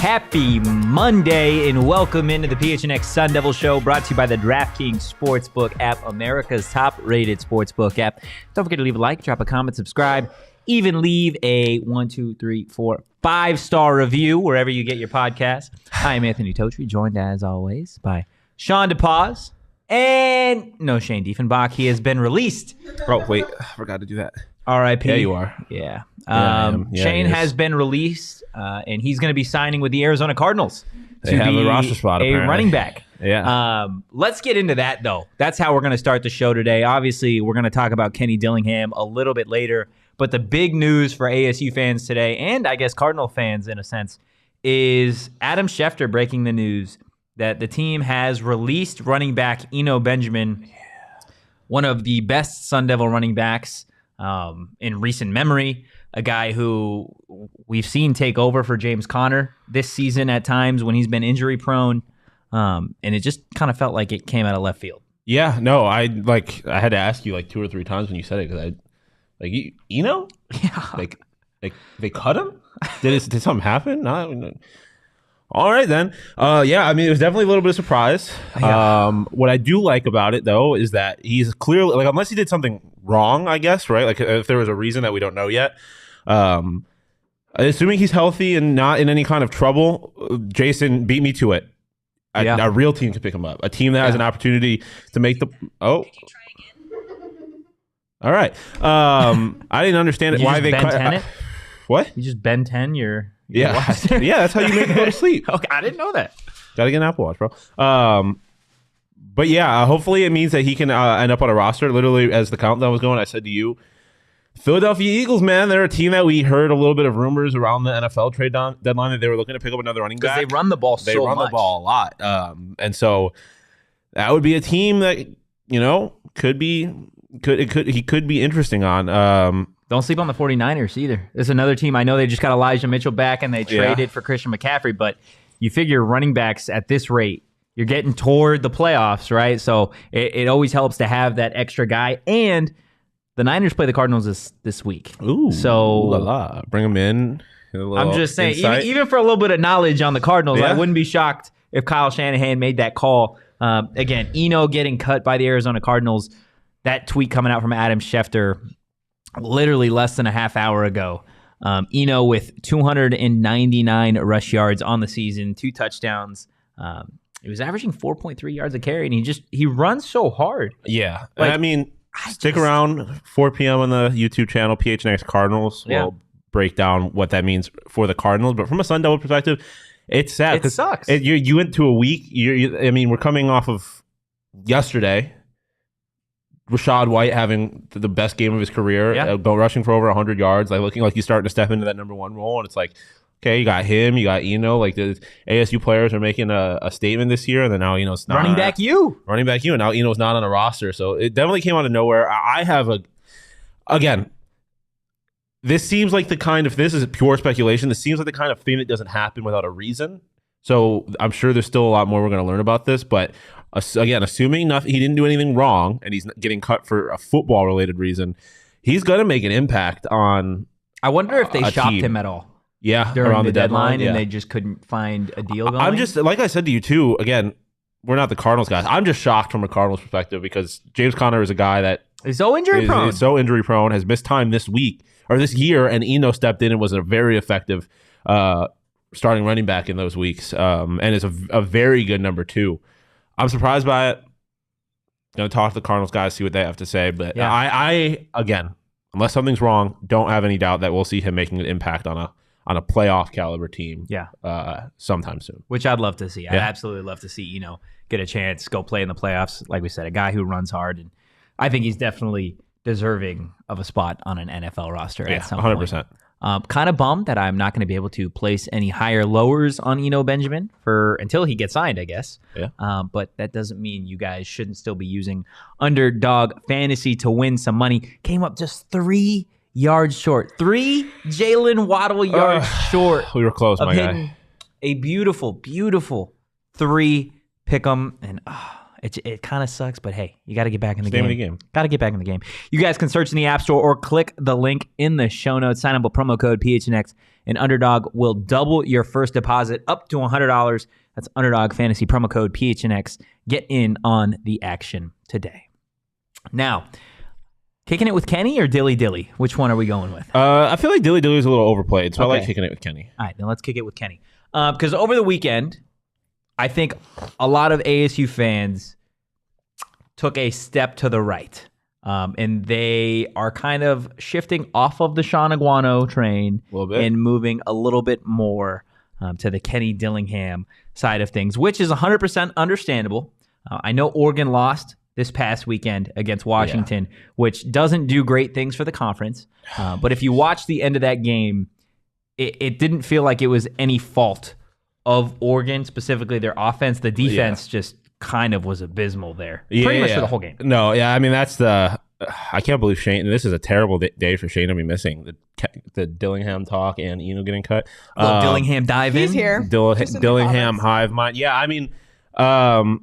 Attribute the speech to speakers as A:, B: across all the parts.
A: Happy Monday and welcome into the PHNX Sun Devil Show, brought to you by the DraftKings Sportsbook app, America's top-rated sportsbook app. Don't forget to leave a like, drop a comment, subscribe, even leave a 5-star review wherever you get your podcast. I am Anthony Totri, joined as always by Shawn DePaz and no Shane Diefenbach. He has been released.
B: Bro, wait, I forgot to do that.
A: R.I.P.
B: Yeah, you are.
A: Yeah.
B: Shane
A: has been released, and he's going to be signing with the Arizona Cardinals
B: to have a roster spot,
A: a running back.
B: Yeah.
A: Let's get into that, though. That's how we're going to start the show today. Obviously, we're going to talk about Kenny Dillingham a little bit later, but the big news for ASU fans today, and I guess Cardinal fans in a sense, is Adam Schefter breaking the news that the team has released running back Eno Benjamin, one of the best Sun Devil running backs in recent memory, a guy who we've seen take over for James Conner this season at times when he's been injury prone, and it just kind of felt like it came out of left field.
B: Yeah, no, I had to ask you like 2 or 3 times when you said it, because Eno?
A: Yeah.
B: Like they cut him? Did something happen? No. All right, then. Yeah, I mean, it was definitely a little bit of surprise.
A: Yeah.
B: What I do like about it, though, is that he's clearly, like, unless he did something wrong, I guess, right? Like, if there was a reason that we don't know yet. Assuming he's healthy and not in any kind of trouble, Jason, beat me to it. A real team can pick him up. A team that has an opportunity to make the... Oh.
C: Can you try again?
B: All right. I didn't understand why they cut...
A: it?
B: What?
A: You just Ben 10 your
B: Yeah. Yeah, that's how you make it go to sleep.
A: Okay, I didn't know that.
B: Gotta get an Apple Watch, bro. But yeah, hopefully it means that he can end up on a roster. Literally, as the countdown was going, I said to you, Philadelphia Eagles, man, they're a team that we heard a little bit of rumors around the NFL trade deadline that they were looking to pick up another running back.
A: Because they run the ball
B: They run the ball a lot. And so that would be a team that, you know, he could be interesting on.
A: Don't sleep on the 49ers either. There's another team. I know they just got Elijah Mitchell back and they traded for Christian McCaffrey, but you figure running backs at this rate, you're getting toward the playoffs, right? So it always helps to have that extra guy. And the Niners play the Cardinals this week.
B: Ooh,
A: so
B: bring them in.
A: I'm just saying, even for a little bit of knowledge on the Cardinals, I wouldn't be shocked if Kyle Shanahan made that call. Again, Eno getting cut by the Arizona Cardinals. That tweet coming out from Adam Schefter literally less than a half hour ago. Eno with 299 rush yards on the season, 2 touchdowns. He was averaging 4.3 yards a carry, and he runs so hard.
B: Yeah. Like, I mean, stick around 4 p.m. on the YouTube channel, PHNX Cardinals. We'll break down what that means for the Cardinals. But from a Sun Devil perspective, it's sad.
A: It sucks.
B: You went to a week. I mean, we're coming off of yesterday. Rashad White having the best game of his career, rushing for over 100 yards, like looking like he's starting to step into that number 1 role. And it's like, okay, you got him, you got Eno. Like the ASU players are making a statement this year, and then now Eno's not
A: running back you,
B: and now Eno's not on a roster. So it definitely came out of nowhere. I have again. This seems like the kind of, this is pure speculation. This seems like the kind of thing that doesn't happen without a reason. So I'm sure there's still a lot more we're going to learn about this, but. Again, assuming he didn't do anything wrong and he's getting cut for a football-related reason, he's going to make an impact on. I
A: wonder if they shopped him at all.
B: Yeah,
A: during
B: around
A: the deadline,
B: and
A: they just couldn't find a deal going.
B: I'm just, like I said to you too. Again, we're not the Cardinals guys. I'm just shocked from a Cardinals perspective because James Conner is a guy that
A: is so injury prone.
B: Is so injury prone. Has missed time this week or this year, and Eno stepped in and was a very effective starting running back in those weeks, and is a very good number 2. I'm surprised by it. Going to talk to the Cardinals guys, see what they have to say. But I again, unless something's wrong, don't have any doubt that we'll see him making an impact on a playoff caliber team. Sometime soon.
A: Which I'd love to see. I'd absolutely love to see get a chance, go play in the playoffs. Like we said, a guy who runs hard, and I think he's definitely deserving of a spot on an NFL roster at some
B: 100%.
A: point. Kind of bummed that I'm not going to be able to place any higher lowers on Eno Benjamin until he gets signed, I guess. But that doesn't mean you guys shouldn't still be using Underdog Fantasy to win some money. Came up just 3 yards short. 3 Jalen Waddle yards short.
B: We were close, my guy.
A: A beautiful, beautiful 3 pick 'em, and It kind of sucks, but hey, you got to get back in the
B: Name
A: game.
B: of the game.
A: Got to get back in the game. You guys can search in the App Store or click the link in the show notes. Sign up with promo code PHNX, and Underdog will double your first deposit up to $100. That's Underdog Fantasy promo code PHNX. Get in on the action today. Now, kicking it with Kenny or Dilly Dilly? Which one are we going with?
B: I feel like Dilly Dilly is a little overplayed, so I like kicking it with Kenny.
A: All right, then let's kick it with Kenny. Because over the weekend, I think a lot of ASU fans took a step to the right. And they are kind of shifting off of the Sean Aguano train and moving a little bit more to the Kenny Dillingham side of things, which is 100% understandable. I know Oregon lost this past weekend against Washington, which doesn't do great things for the conference. But if you watch the end of that game, it didn't feel like it was any fault of Oregon, specifically their offense. The defense just kind of was abysmal there. Pretty much for the whole game.
B: No, I mean, that's the... I can't believe Shane... This is a terrible day for Shane to be missing. The Dillingham talk and Eno getting cut.
A: Dillingham dive in.
D: He's here.
B: Dillingham hive mind. Yeah, I mean... that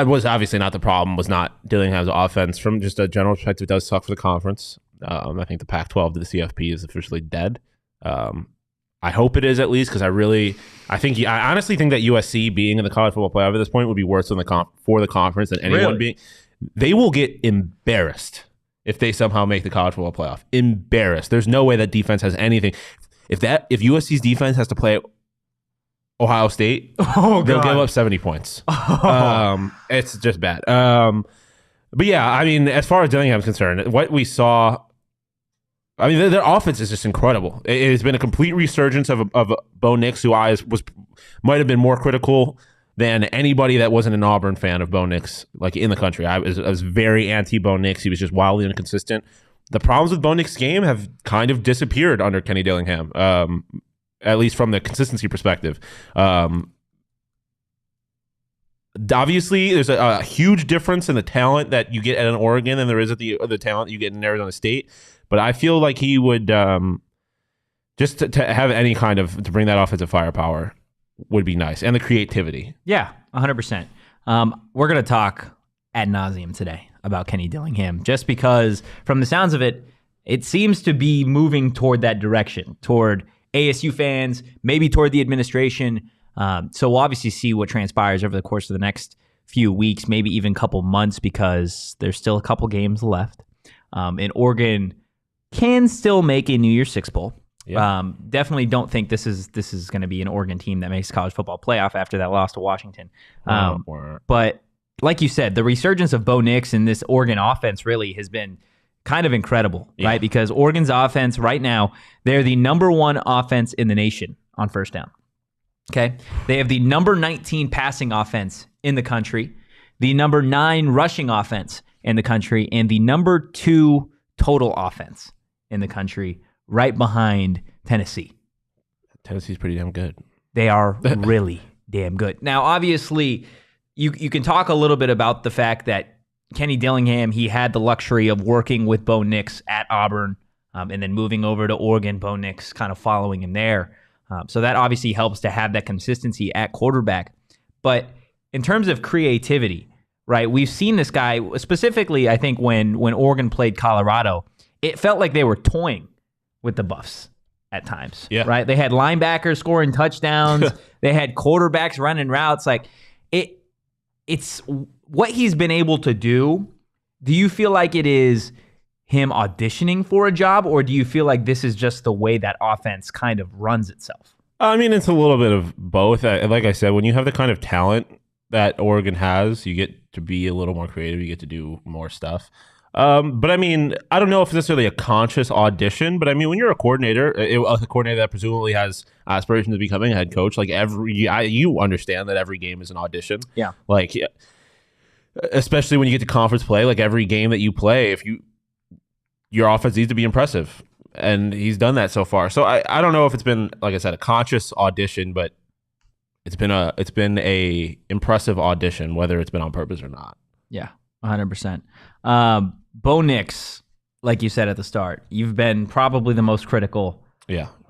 B: was obviously not the problem, was not Dillingham's offense. From just a general perspective, it does suck for the conference. I think the Pac-12 to the CFP is officially dead. I hope it is, at least, because I honestly think that USC being in the college football playoff at this point would be worse than for the conference than anyone being. They will get embarrassed if they somehow make the college football playoff. Embarrassed. There's no way that defense has anything. If USC's defense has to play Ohio State, they'll give up 70 points. It's just bad. But yeah, I mean, as far as Dillingham's concerned, what we saw, I mean, their offense is just incredible. It has been a complete resurgence of Bo Nix, who might have been more critical than anybody that wasn't an Auburn fan of Bo Nix, like in the country. I was very anti-Bo Nix. He was just wildly inconsistent. The problems with Bo Nix's game have kind of disappeared under Kenny Dillingham, at least from the consistency perspective. Obviously, there's a huge difference in the talent that you get at an Oregon than there is at the talent you get in Arizona State. But I feel like he would just to have any kind of to bring that offensive firepower would be nice, and the creativity.
A: Yeah, 100%. We're going to talk ad nauseum today about Kenny Dillingham, just because from the sounds of it, it seems to be moving toward that direction, toward ASU fans, maybe toward the administration. So we'll obviously see what transpires over the course of the next few weeks, maybe even couple months, because there's still a couple games left. And Oregon can still make a New Year's Six Bowl. Yeah. Definitely don't think this is going to be an Oregon team that makes college football playoff after that loss to Washington. But like you said, the resurgence of Bo Nix and this Oregon offense really has been kind of incredible, right? Because Oregon's offense right now, they're the number one offense in the nation on first down. Okay. They have the number 19 passing offense in the country, the number 9 rushing offense in the country, and the number 2 total offense in the country, right behind Tennessee.
B: Tennessee's pretty damn good.
A: They are really damn good. Now, obviously, you can talk a little bit about the fact that Kenny Dillingham, he had the luxury of working with Bo Nix at Auburn, and then moving over to Oregon, Bo Nix kind of following him there. So that obviously helps to have that consistency at quarterback. But in terms of creativity, right, we've seen this guy, specifically, I think when Oregon played Colorado, it felt like they were toying with the Buffs at times, right? They had linebackers scoring touchdowns. They had quarterbacks running routes. Like, it's what he's been able to do. Do you feel like it is him auditioning for a job, or do you feel like this is just the way that offense kind of runs itself?
B: I mean, it's a little bit of both. Like I said, when you have the kind of talent that Oregon has, you get to be a little more creative. You get to do more stuff. But I mean, I don't know if it's necessarily a conscious audition, but I mean, when you're a coordinator that presumably has aspirations of becoming a head coach, like you understand that every game is an audition. Yeah. Like, especially when you get to conference play, like every game that you play, your offense needs to be impressive, and he's done that so far. So I don't know if it's been, like I said, a conscious audition, but it's been a impressive audition, whether it's been on purpose or not.
A: Yeah, 100%. Bo Nix, like you said at the start, you've been probably the most critical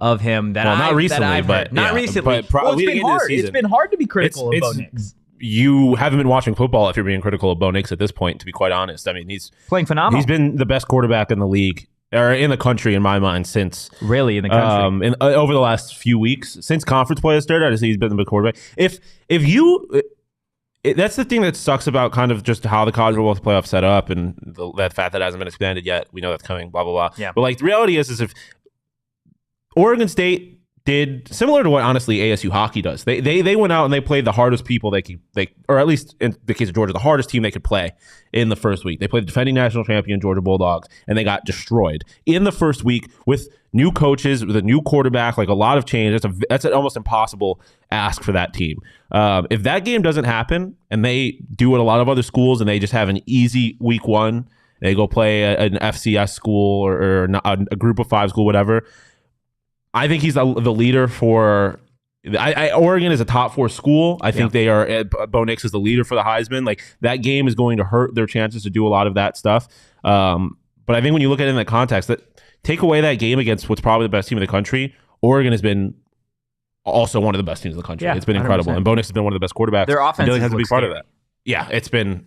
A: of him. Not recently.
B: It's been hard.
A: It's been hard to be critical of Bo Nix.
B: you haven't been watching football if you're being critical of Bo Nix at this point, to be quite honest. I mean, he's
A: playing phenomenal.
B: He's been the best quarterback in the league, or in the country, in my mind, since
A: really in the country
B: over the last few weeks since conference play has started. I just think he's been the best quarterback. That's the thing that sucks about kind of just how the college football playoff set up and that fact that hasn't been expanded yet. We know that's coming. Blah blah blah.
A: Yeah.
B: But like the reality is if Oregon State did similar to what honestly ASU hockey does. They went out and they played the hardest people they or at least in the case of Georgia, the hardest team they could play in the first week. They played the defending national champion Georgia Bulldogs, and they got destroyed in the first week with new coaches, with a new quarterback, like a lot of change. That's an almost impossible ask for that team. If that game doesn't happen and they do what a lot of other schools and they just have an easy week one, they go play an FCS school or a group of 5 school, whatever. I think he's the leader for Oregon is a top 4 school. I think they are. Bo Nix is the leader for the Heisman. Like that game is going to hurt their chances to do a lot of that stuff. But I think when you look at it in that context, that take away that game against what's probably the best team in the country, Oregon has been also one of the best teams in the country. Yeah, it's been incredible, 100%. And Bo Nix has been one of the best quarterbacks.
A: Their offense
B: has to be part of that. Yeah, it's been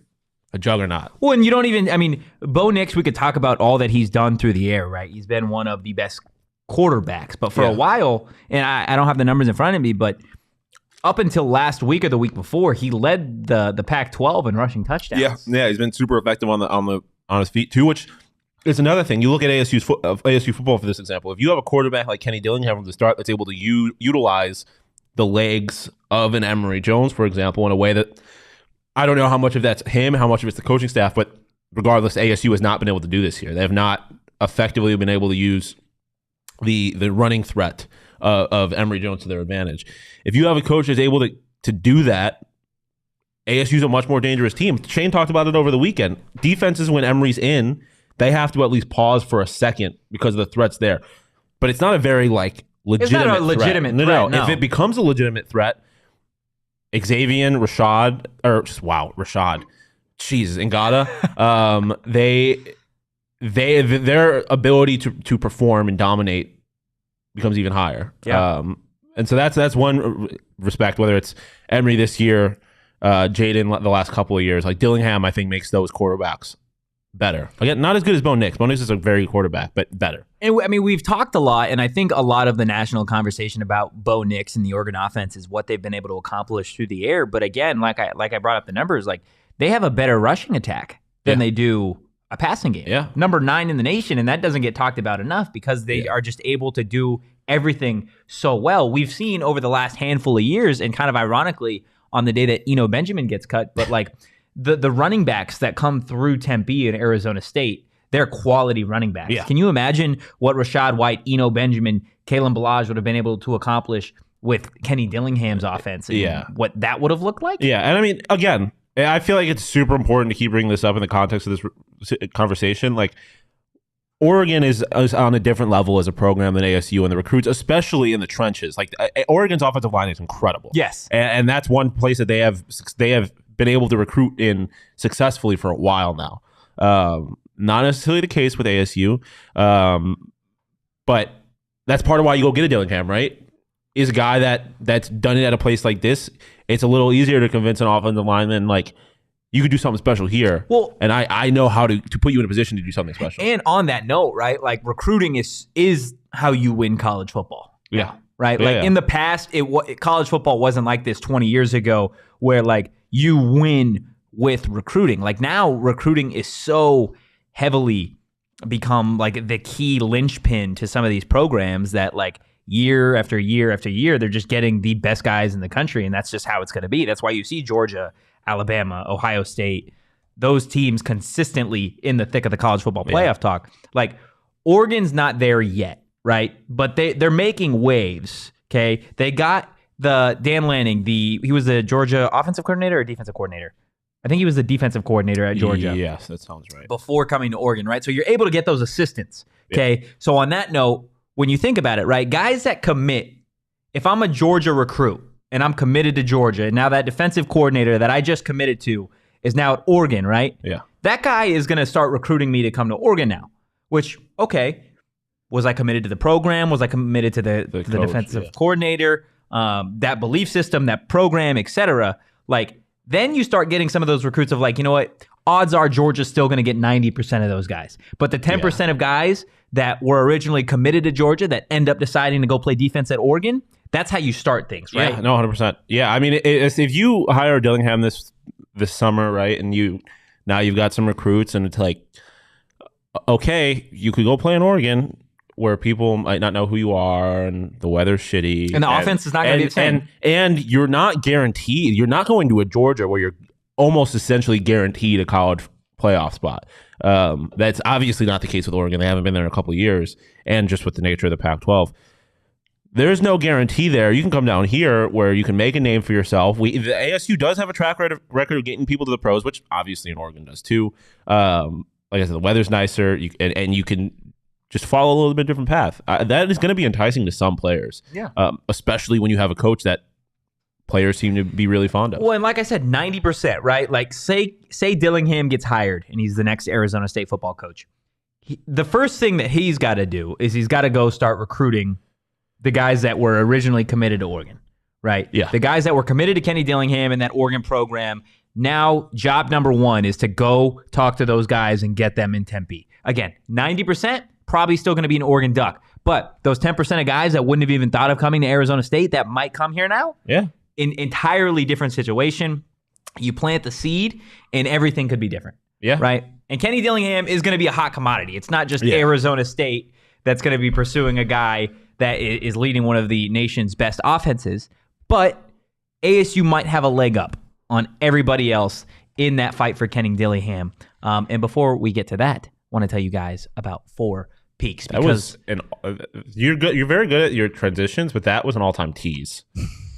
B: a juggernaut.
A: Well, and you don't even. I mean, Bo Nix. We could talk about all that he's done through the air. Right, he's been one of the best quarterbacks, but for a while, and I don't have the numbers in front of me, but up until last week or the week before, he led the Pac-12 in rushing touchdowns.
B: Yeah, he's been super effective on his feet too, which is another thing. You look at ASU football for this example. If you have a quarterback like Kenny Dillingham from the start that's able to utilize the legs of an Emory Jones, for example, in a way that I don't know how much of that's him, how much of it's the coaching staff, but regardless, ASU has not been able to do this here. They have not effectively been able to use the running threat of Emory Jones to their advantage. If you have a coach that's able to do that, ASU's a much more dangerous team. Shane talked about it over the weekend. Defenses, when Emory's in, they have to at least pause for a second because of the threats there. But it's not a very legitimate
A: it's not a legitimate threat.
B: No. If it becomes a legitimate threat, Xavier, Rashad, Jesus, Ngata, their ability to perform and dominate becomes even higher.
A: Yeah.
B: And so that's one respect, whether it's Emory this year, Jaden the last couple of years. Like Dillingham, I think, makes those quarterbacks better. Again, not as good as Bo Nix. Bo Nix is a very good quarterback, but better.
A: And I mean, we've talked a lot, and I think a lot of the national conversation about Bo Nix and the Oregon offense is what they've been able to accomplish through the air. But again, like I brought up the numbers, like they have a better rushing attack than they do a passing game.
B: Yeah.
A: Number 9 in the nation, and that doesn't get talked about enough because they are just able to do everything so well. We've seen over the last handful of years, and kind of ironically, on the day that Eno Benjamin gets cut, but like the running backs that come through Tempe and Arizona State, they're quality running backs.
B: Yeah.
A: Can you imagine what Rashad White, Eno Benjamin, Kalen Ballage would have been able to accomplish with Kenny Dillingham's offense and what that would have looked like?
B: Yeah, and I mean, again, I feel like it's super important to keep bringing this up in the context of this conversation. Like, Oregon is on a different level as a program than ASU, and the recruits, especially in the trenches. Like, Oregon's offensive line is incredible.
A: Yes,
B: and that's one place that they have been able to recruit in successfully for a while now. Not necessarily the case with ASU, but that's part of why you go get a Dillingham, right? Is a guy that's done it at a place like this. It's a little easier to convince an offensive lineman, like, you could do something special here. Well, and I know how to put you in a position to do something special.
A: And on that note, right, like recruiting is how you win college football.
B: Yeah.
A: Right? Like in the past, college football wasn't like this 20 years ago where like you win with recruiting. Like now recruiting is so heavily become like the key linchpin to some of these programs that like year after year after year, they're just getting the best guys in the country. And that's just how it's going to be. That's why you see Georgia, Alabama, Ohio State, those teams consistently in the thick of the college football playoff talk. Like Oregon's not there yet, right? But they're making waves, okay? They got the Dan Lanning, he was the Georgia offensive coordinator or defensive coordinator? I think he was the defensive coordinator at Georgia.
B: Yes, that sounds right.
A: Before coming to Oregon, right? So you're able to get those assistants, okay? So on that note, when you think about it, right, guys that commit, if I'm a Georgia recruit and I'm committed to Georgia, and now that defensive coordinator that I just committed to is now at Oregon, right?
B: Yeah.
A: That guy is going to start recruiting me to come to Oregon now, which, okay, was I committed to the program? Was I committed to the coach, defensive coordinator? That belief system, that program, etc. Like, then you start getting some of those recruits of like, you know what? Odds are Georgia's still going to get 90% of those guys. But the 10% of guys that were originally committed to Georgia that end up deciding to go play defense at Oregon, that's how you start things, right?
B: Yeah, no, 100%. Yeah, I mean, if you hire Dillingham this summer, right, and now you've got some recruits, and it's like, okay, you could go play in Oregon where people might not know who you are and the weather's shitty.
A: And the offense is not going to be the same.
B: And you're not guaranteed. You're not going to a Georgia where you're almost essentially guaranteed a college playoff spot. That's obviously not the case with Oregon. They haven't been there in a couple of years. And just with the nature of the Pac-12. There's no guarantee there. You can come down here where you can make a name for yourself. The ASU does have a track record of getting people to the pros, which obviously in Oregon does too. Like I said, the weather's nicer, and you can just follow a little bit different path. That is going to be enticing to some players, especially when you have a coach that players seem to be really fond of.
A: Well, and like I said, 90%, right? Like say Dillingham gets hired and he's the next Arizona State football coach. The first thing that he's got to do is he's got to go start recruiting the guys that were originally committed to Oregon, right?
B: Yeah.
A: The guys that were committed to Kenny Dillingham and that Oregon program. Now, job number one is to go talk to those guys and get them in Tempe. Again, 90% probably still going to be an Oregon Duck. But those 10% of guys that wouldn't have even thought of coming to Arizona State that might come here now, in entirely different situation. You plant the seed and everything could be different.
B: Yeah.
A: Right? And Kenny Dillingham is going to be a hot commodity. It's not just Arizona State that's going to be pursuing a guy that is leading one of the nation's best offenses, but ASU might have a leg up on everybody else in that fight for Kenny Dillingham. And before we get to that, I want to tell you guys about 4 Peaks. Because
B: you're good. You're very good at your transitions, but that was an all-time tease.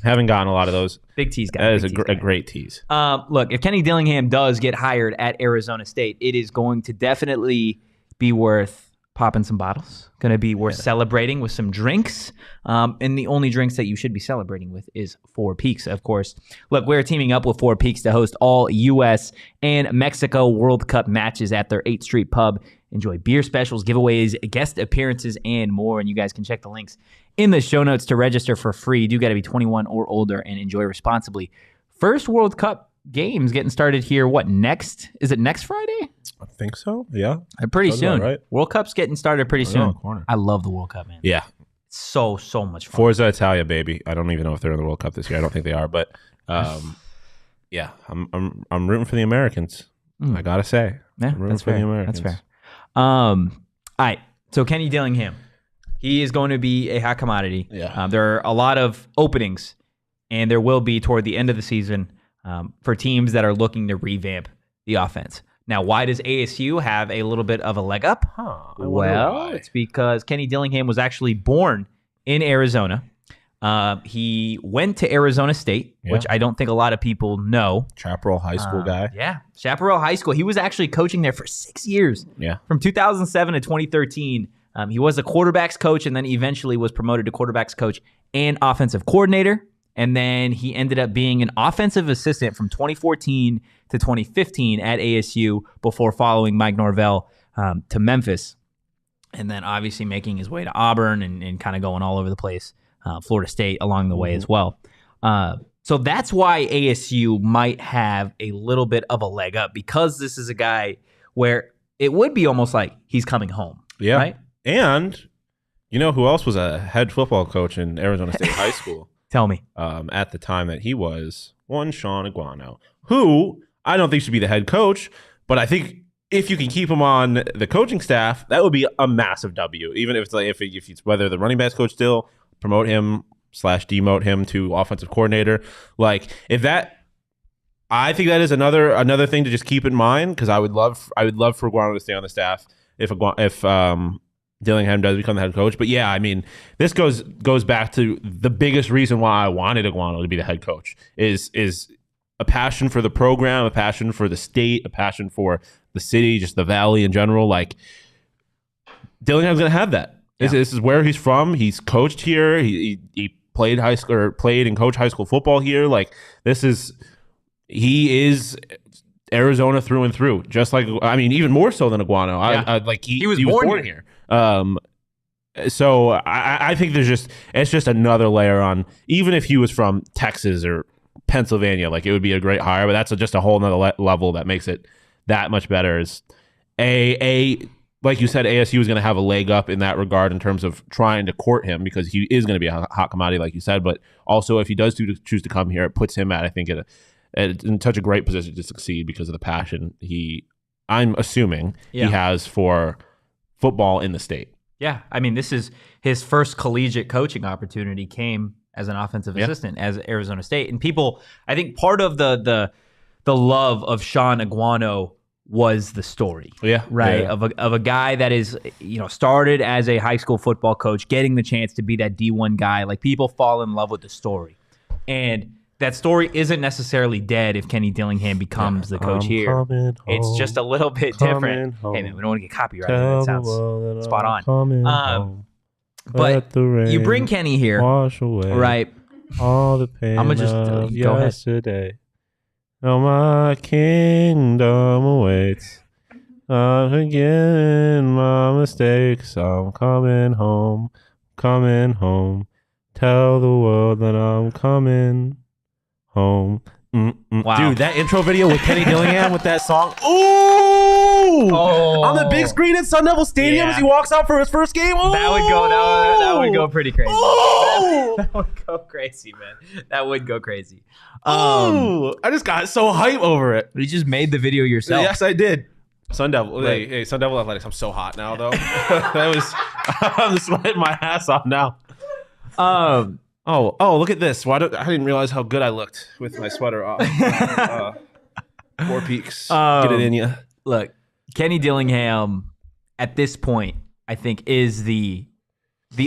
B: Haven't gotten a lot of those.
A: Big tease guy.
B: That is a great tease.
A: Look, if Kenny Dillingham does get hired at Arizona State, it is going to definitely be worth popping some bottles. Going to be worth celebrating with some drinks. And the only drinks that you should be celebrating with is 4 Peaks, of course. Look, we're teaming up with 4 Peaks to host all U.S. and Mexico World Cup matches at their 8th Street Pub. Enjoy beer specials, giveaways, guest appearances, and more. And you guys can check the links in the show notes to register for free. You do got to be 21 or older and enjoy responsibly. First World Cup games getting started here. What, next? Is it next Friday?
B: I think so. Yeah.
A: Pretty soon.
B: Right.
A: World Cup's getting started pretty soon. I love the World Cup, man.
B: Yeah.
A: So much fun.
B: Forza Italia, baby. I don't even know if they're in the World Cup this year. I don't think they are, but yeah, I'm rooting for the Americans. I gotta say.
A: Yeah, that's fair. That's fair. All right. So Kenny Dillingham, he is going to be a hot commodity.
B: Yeah.
A: There are a lot of openings, and there will be toward the end of the season for teams that are looking to revamp the offense. Now, why does ASU have a little bit of a leg up? Well, it's because Kenny Dillingham was actually born in Arizona. He went to Arizona State, which I don't think a lot of people know.
B: Chaparral High School guy.
A: Yeah, Chaparral High School. He was actually coaching there for 6 years.
B: Yeah.
A: From 2007 to 2013. He was a quarterbacks coach and then eventually was promoted to quarterbacks coach and offensive coordinator. And then he ended up being an offensive assistant from 2014 to 2015 at ASU before following Mike Norvell to Memphis. And then obviously making his way to Auburn and kind of going all over the place. Florida State along the way as well. So that's why ASU might have a little bit of a leg up, because this is a guy where it would be almost like he's coming home.
B: Yeah.
A: Right?
B: And you know who else was a head football coach in Arizona State High School?
A: Tell me.
B: At the time that he was one Shawn Aguano, who I don't think should be the head coach, but I think if you can keep him on the coaching staff, that would be a massive W. Even if it's like if it's whether the running backs coach still promote him / demote him to offensive coordinator, like if that, I think that is another thing to just keep in mind, because I would love for Aguano to stay on the staff if Dillingham does become the head coach. But yeah, I mean, this goes back to the biggest reason why I wanted Aguano to be the head coach is a passion for the program, a passion for the state, a passion for the city, just the valley in general. Like Dillingham's gonna have that. Yeah. This is where he's from. He's coached here. He played and coached high school football here. Like he is Arizona through and through. Just like, I mean, even more so than Aguano.
A: Yeah. He was born here.
B: So I think it's just another layer on, even if he was from Texas or Pennsylvania. Like, it would be a great hire, but that's just a whole nother level that makes it that much better. Is like you said, ASU is going to have a leg up in that regard in terms of trying to court him, because he is going to be a hot commodity, like you said. But also, if he does choose to come here, it puts him at, I think, in such a great position to succeed because of the passion I'm assuming he has for football in the state.
A: Yeah, I mean, this is his first collegiate coaching opportunity came as an offensive assistant as Arizona State. And people, I think part of the love of Shawn Aguano was the story. Right?
B: Yeah.
A: Of a guy that is, started as a high school football coach, getting the chance to be that D1 guy. Like, people fall in love with the story. And that story isn't necessarily dead if Kenny Dillingham becomes the coach here. It's just a little bit different. Hey, man, we don't want to get copyrighted. That sounds spot on. But you bring Kenny here, right?
B: All the pain
A: I'm gonna just go
B: yesterday. Now my kingdom awaits. I'm forgetting my mistakes. I'm coming home. Tell the world that I'm coming home.
A: Wow.
B: Dude, that intro video with Kenny Dillingham with that song. Ooh! On the big screen at Sun Devil Stadium as he walks out for his first game. Ooh!
A: That would go pretty crazy.
B: Ooh!
A: That would go crazy, man. That would go crazy.
B: I just got so hype over it.
A: You just made the video yourself.
B: Yes, I did. Sun Devil.
A: Right.
B: Hey, Sun Devil Athletics. I'm so hot now, though. I'm sweating my ass off now. Oh, look at this. I didn't realize how good I looked with my sweater off. 4 peaks. Get it in you.
A: Look, Kenny Dillingham at this point, I think, is the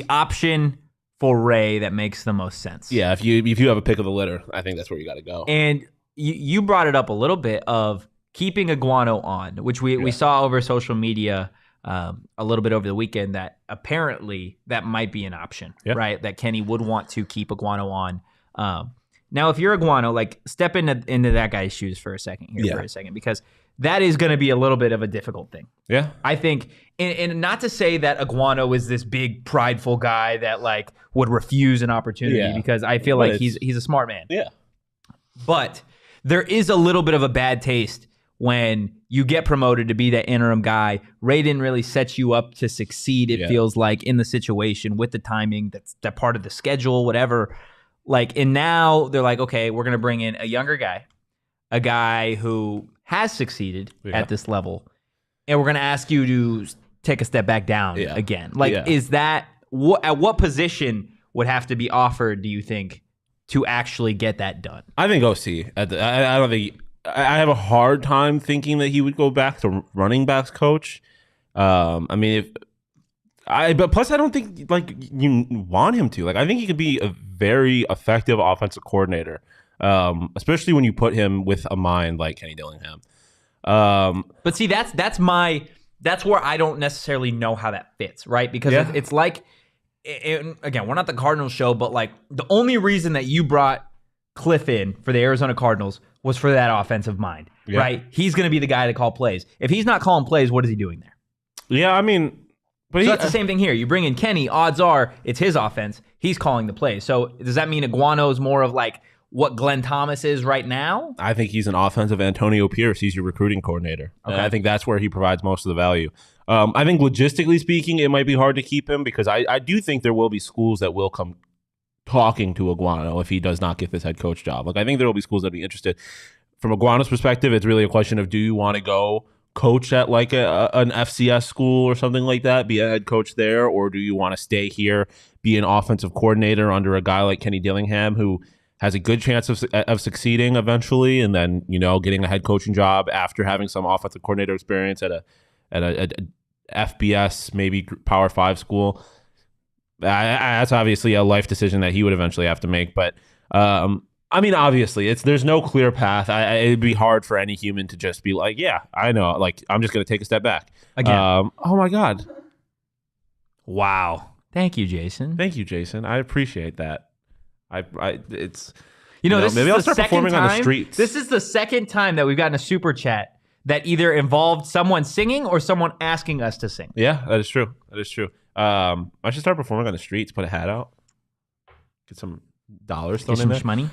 A: option for Ray that makes the most sense.
B: Yeah, if you have a pick of the litter, I think that's where you got to go.
A: And you brought it up a little bit of keeping Aguano on, which we saw over social media a little bit over the weekend, that apparently that might be an option, right? That Kenny would want to keep Aguano on. Now, if you're Aguano, like, step into that guy's shoes for a second because that is going to be a little bit of a difficult thing.
B: Yeah.
A: I think, and not to say that Aguano is this big prideful guy that, like, would refuse an opportunity, because I feel like he's a smart man.
B: Yeah.
A: But there is a little bit of a bad taste when you get promoted to be that interim guy. Ray didn't really set you up to succeed, it feels like, in the situation with the timing, that's that part of the schedule, whatever. Like, and now they're like, okay, we're going to bring in a younger guy, a guy who has succeeded at this level, and we're going to ask you to take a step back down again. Like, is that, at what position would have to be offered, do you think, to actually get that done?
B: I think OC. I don't think... I have a hard time thinking that he would go back to running backs coach. I mean, but plus I don't think, like, you want him to. Like, I think he could be a very effective offensive coordinator, especially when you put him with a mind like Kenny Dillingham.
A: But see, that's where I don't necessarily know how that fits, right? Because it's like, again, we're not the Cardinals show, but, like, the only reason that you brought Cliff in for the Arizona Cardinals was for that offensive mind, right? He's going to be the guy to call plays. If he's not calling plays, what is he doing there?
B: Yeah, I mean, but
A: so that's the same thing here. You bring in Kenny, odds are it's his offense. He's calling the plays. So does that mean Aguano is more of like what Glenn Thomas is right now?
B: I think he's an offensive Antonio Pierce. He's your recruiting coordinator. Okay. And I think that's where he provides most of the value. I think logistically speaking, it might be hard to keep him, because I do think there will be schools that will come talking to Aguano if he does not get this head coach job. Like, I think there will be schools that will be interested. From Aguano's perspective, it's really a question of, do you want to go coach at like an FCS school or something like that, be a head coach there, or do you want to stay here, be an offensive coordinator under a guy like Kenny Dillingham, who has a good chance of succeeding eventually, and then, getting a head coaching job after having some offensive coordinator experience at a FBS, maybe Power 5 school. That's obviously a life decision that he would eventually have to make. But I mean, obviously, there's no clear path. It'd be hard for any human to just be like, yeah, I know, like, I'm just going to take a step back.
A: Again.
B: Oh my God.
A: Wow. Thank you, Jason.
B: I appreciate that. It's
A: this
B: maybe
A: is
B: I'll start performing on the streets.
A: This is the second time that we've gotten a super chat that either involved someone singing or someone asking us to sing.
B: Yeah, that is true. I should start performing on the streets, put a hat out, get some dollars thrown in there.
A: Some money.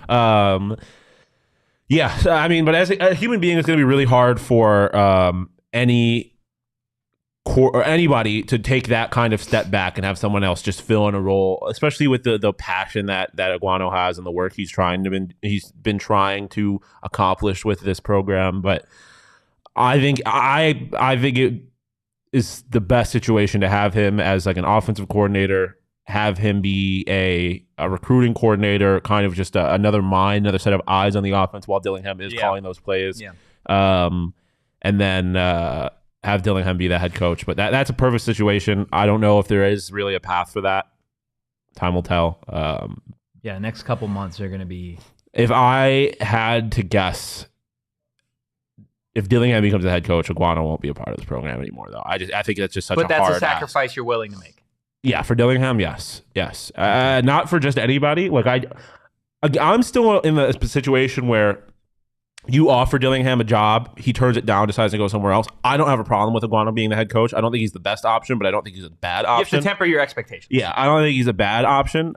B: Yeah, I mean, but as a human being, it's going to be really hard for anybody to take that kind of step back and have someone else just fill in a role, especially with the passion that Aguano has and the work he's been trying to accomplish with this program. But I think it is the best situation to have him as like an offensive coordinator, have him be a recruiting coordinator, kind of just another mind, another set of eyes on the offense while Dillingham is calling those plays.
A: Yeah.
B: And then have Dillingham be the head coach. But that's a perfect situation. I don't know if there is really a path for that. Time will tell.
A: Next couple months are going to be...
B: If I had to guess, if Dillingham becomes the head coach, Aguano won't be a part of this program anymore, though. I think that's just such a hard
A: But that's a sacrifice you're willing to make.
B: Yeah, for Dillingham, yes. Not for just anybody. Like I'm still in the situation where you offer Dillingham a job, he turns it down, decides to go somewhere else. I don't have a problem with Aguano being the head coach. I don't think he's the best option, but I don't think he's a bad option.
A: You have to temper your expectations.
B: Yeah, I don't think he's a bad option.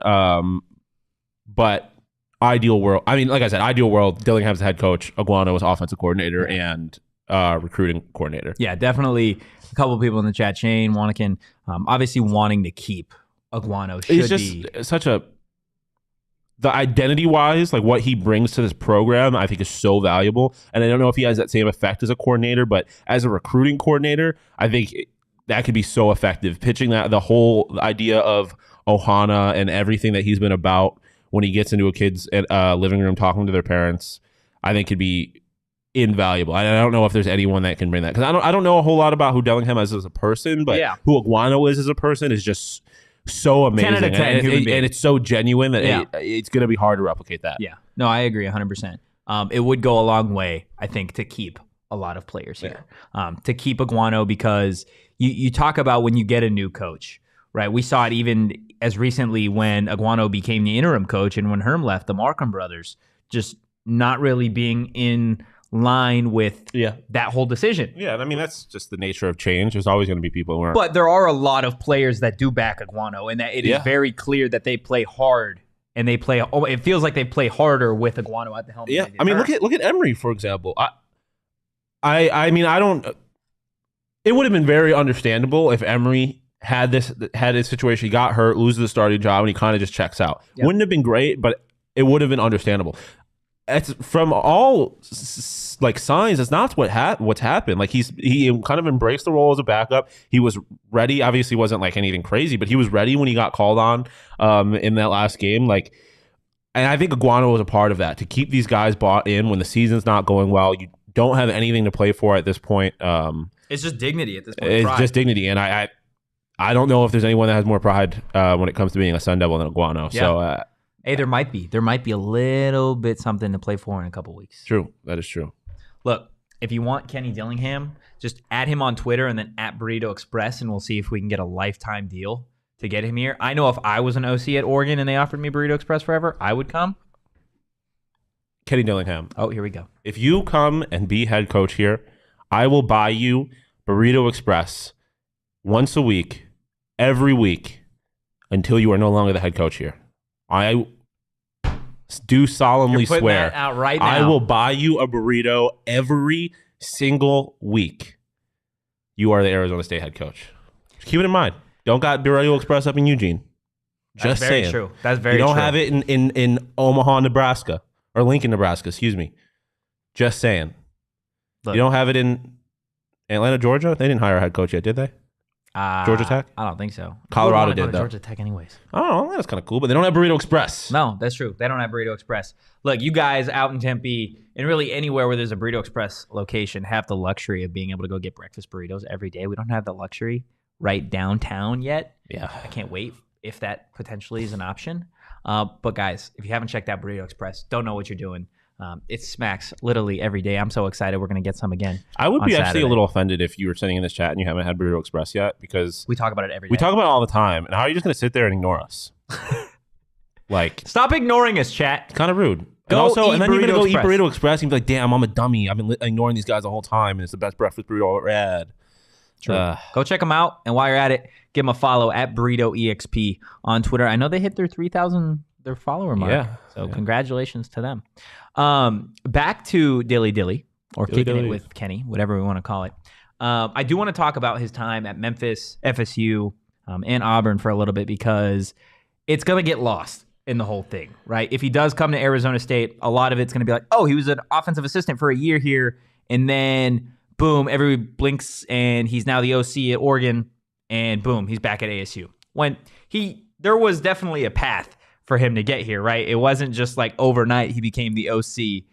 B: But ideal world, I mean, like I said, ideal world, Dillingham's the head coach, Aguano is offensive coordinator and recruiting coordinator.
A: Yeah, definitely. A couple of people in the chat, Shane, Wanakin, obviously wanting to keep Aguano.
B: It's just such a... The identity-wise, like what he brings to this program, I think is so valuable. And I don't know if he has that same effect as a coordinator, but as a recruiting coordinator, I think that could be so effective. Pitching the whole idea of Ohana and everything that he's been about when he gets into a kid's living room talking to their parents, I think could be invaluable. I don't know if there's anyone that can bring that, because I don't know a whole lot about who Dillingham is as a person, but who Aguano is as a person is just so amazing.
A: 10 out of 10
B: and it's so genuine that it's going to be hard to replicate that.
A: Yeah. No, I agree 100%. It would go a long way, I think, to keep a lot of players here. To keep Aguano, because you talk about when you get a new coach, right? We saw it even as recently when Aguano became the interim coach and when Herm left, the Markham brothers just not really being in line with that whole decision.
B: Yeah, I mean, that's just the nature of change. There's always going to be people who aren't.
A: But there are a lot of players that do back Aguano, and that it is very clear that they play hard, and it feels like they play harder with Aguano at the helm.
B: Yeah, I mean, look at Emery, for example. I mean, I don't... It would have been very understandable if Emery had this situation. He got hurt, loses the starting job, and he kind of just checks out. Yep. Wouldn't have been great, but it would have been understandable. It's from all like signs, it's not what's happened. Like he kind of embraced the role as a backup. He was ready. Obviously, wasn't like anything crazy, but he was ready when he got called on in that last game. Like, and I think Aguano was a part of that, to keep these guys bought in when the season's not going well. You don't have anything to play for at this point.
A: It's just dignity at this point.
B: It's just dignity, and I don't know if there's anyone that has more pride when it comes to being a Sun Devil than Aguano. Yeah. So.
A: Hey, there might be a little bit something to play for in a couple weeks.
B: True. That is true.
A: Look, if you want Kenny Dillingham, just add him on Twitter and then at Burrito Express, and we'll see if we can get a lifetime deal to get him here. I know if I was an OC at Oregon and they offered me Burrito Express forever, I would come.
B: Kenny Dillingham.
A: Oh, here we go.
B: If you come and be head coach here, I will buy you Burrito Express once a week, every week, until you are no longer the head coach here. I do solemnly swear
A: that out right now.
B: I will buy you a burrito every single week. You are the Arizona State head coach. Just keep it in mind. Don't got Burrito Express up in Eugene. Just saying.
A: That's very true. That's very
B: true. You don't
A: true.
B: have it in Omaha, Nebraska, or Lincoln, Nebraska. Excuse me. Just saying. Look, you don't have it in Atlanta, Georgia. They didn't hire a head coach yet, did they? Georgia Tech?
A: I don't think so.
B: Colorado did, though.
A: Georgia Tech anyways.
B: Oh, that's kind of cool, but they don't have Burrito Express.
A: No, that's true. They don't have Burrito Express. Look, you guys out in Tempe, and really anywhere where there's a Burrito Express location, have the luxury of being able to go get breakfast burritos every day. We don't have the luxury right downtown yet.
B: Yeah.
A: I can't wait if that potentially is an option. But guys, if you haven't checked out Burrito Express, don't know what you're doing. It smacks literally every day. I'm so excited we're going to get some again.
B: I would be
A: Saturday.
B: Actually a little offended if you were sitting in this chat and you haven't had Burrito Express yet, because
A: we talk about it every day.
B: We talk about it all the time. And how are you just going to sit there and ignore us? Like,
A: stop ignoring us, chat.
B: It's kind of rude.
A: Then you're going
B: to go eat Burrito Express and be like, damn, I'm a dummy. I've been ignoring these guys the whole time, and it's the best breakfast burrito I've ever had.
A: True. Go check them out. And while you're at it, give them a follow at Burrito EXP on Twitter. I know they hit their 3,000 their follower mark.
B: Yeah.
A: So congratulations to them. Back to Dilly, or kicking it with Kenny, whatever we want to call it. I do want to talk about his time at Memphis, FSU, and Auburn for a little bit because it's going to get lost in the whole thing, right? If he does come to Arizona State, a lot of it's going to be like, oh, he was an offensive assistant for a year here, and then boom, everybody blinks, and he's now the OC at Oregon, and boom, he's back at ASU. When there was definitely a path for him to get here, right? It wasn't just like overnight he became the OC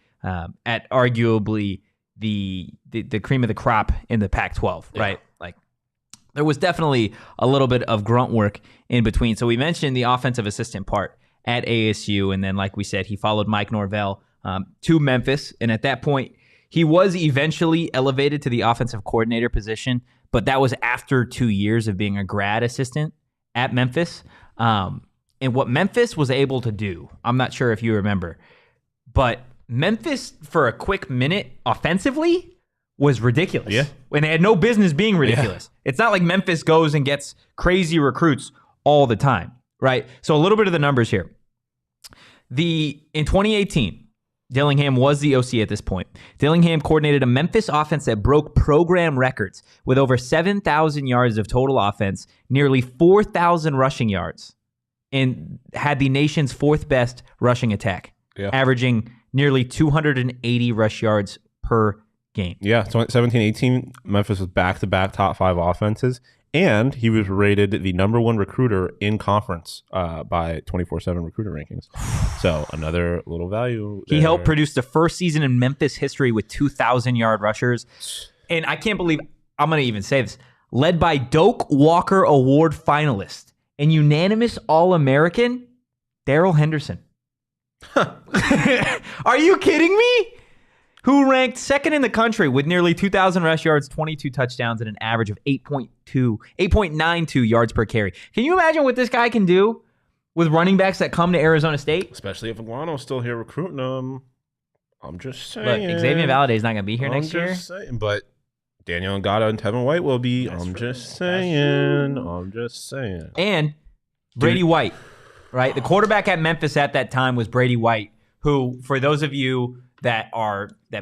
A: at arguably the cream of the crop in the Pac-12, right? Like there was definitely a little bit of grunt work in between. So we mentioned the offensive assistant part at ASU, and then like we said, he followed Mike Norvell to Memphis, and at that point, he was eventually elevated to the offensive coordinator position, but that was after 2 years of being a grad assistant at Memphis. And what Memphis was able to do, I'm not sure if you remember, but Memphis, for a quick minute, offensively, was ridiculous. Yeah. When they had no business being ridiculous. Yeah. It's not like Memphis goes and gets crazy recruits all the time, right? So a little bit of the numbers here. In 2018, Dillingham was the OC at this point. Dillingham coordinated a Memphis offense that broke program records with over 7,000 yards of total offense, nearly 4,000 rushing yards, and had the nation's fourth best rushing attack, averaging nearly 280 rush yards per game.
B: Yeah, 17-18, Memphis was back-to-back top 5 offenses, and he was rated the #1 recruiter in conference by 24/7 recruiter rankings. So another little value there.
A: He helped produce the first season in Memphis history with 2,000-yard rushers. And I can't believe I'm going to even say this. Led by Doak Walker Award finalist and unanimous All-American, Darrell Henderson. Are you kidding me? Who ranked second in the country with nearly 2,000 rush yards, 22 touchdowns, and an average of 8.92 yards per carry. Can you imagine what this guy can do with running backs that come to Arizona State?
B: Especially if Aguano's still here recruiting them. I'm just saying.
A: Look, Xavier Valade is not going to be here next year.
B: Saying, but Daniel Ngata and Tevin White will be. I'm just saying. And
A: Brady White, right? The quarterback at Memphis at that time was Brady White, who, for those of you that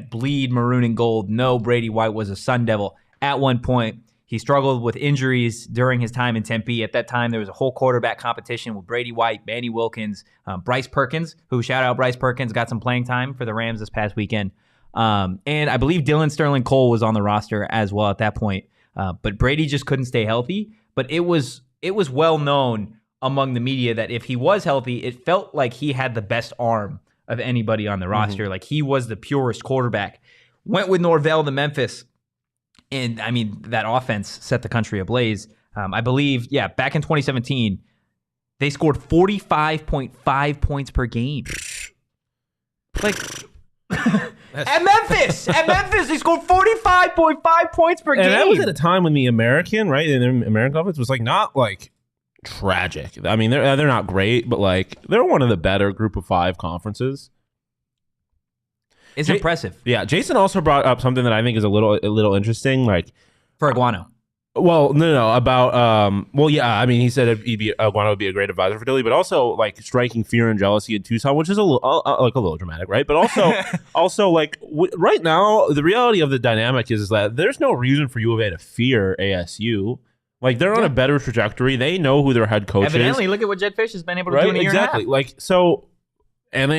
A: bleed maroon and gold, know Brady White was a Sun Devil at one point. He struggled with injuries during his time in Tempe. At that time, there was a whole quarterback competition with Brady White, Manny Wilkins, Bryce Perkins, who, shout out Bryce Perkins, got some playing time for the Rams this past weekend. And I believe Dylan Sterling Cole was on the roster as well at that point. But Brady just couldn't stay healthy. But it was well known among the media that if he was healthy, it felt like he had the best arm of anybody on the roster. Like he was the purest quarterback. Went with Norvell to Memphis. And I mean, that offense set the country ablaze. I believe, back in 2017, they scored 45.5 points per game. Like, at Memphis, they scored 45.5 points per game.
B: And that was at a time when the American, right, and the American offense was like not like tragic. I mean, they're not great, but like they're one of the better Group of 5 conferences.
A: It's impressive.
B: Yeah, Jason also brought up something that I think is a little interesting, like
A: for Aguano.
B: Well, no, about I mean, he said Aguano would be a great advisor for Dilly, but also like striking fear and jealousy in Tucson, which is a little dramatic, right? But also, like right now, the reality of the dynamic is that there's no reason for U of A to fear ASU. Like they're on a better trajectory. They know who their head coach is.
A: Evidently, look at what Jed Fish has been able to do in a year and a half.
B: Like so. And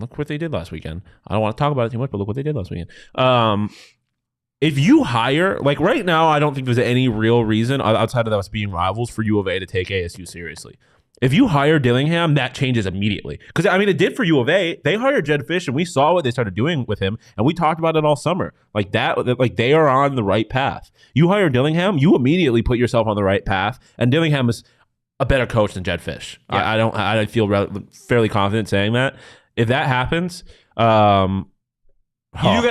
B: look what they did last weekend. I don't want to talk about it too much, but look what they did last weekend. If you hire, like right now, I don't think there's any real reason outside of us being rivals for U of A to take ASU seriously. If you hire Dillingham, that changes immediately. Because, I mean, it did for U of A. They hired Jed Fish, and we saw what they started doing with him, and we talked about it all summer. Like they are on the right path. You hire Dillingham, you immediately put yourself on the right path, and Dillingham is a better coach than Jed Fish. Yeah. I feel fairly confident saying that. If that happens, you
A: got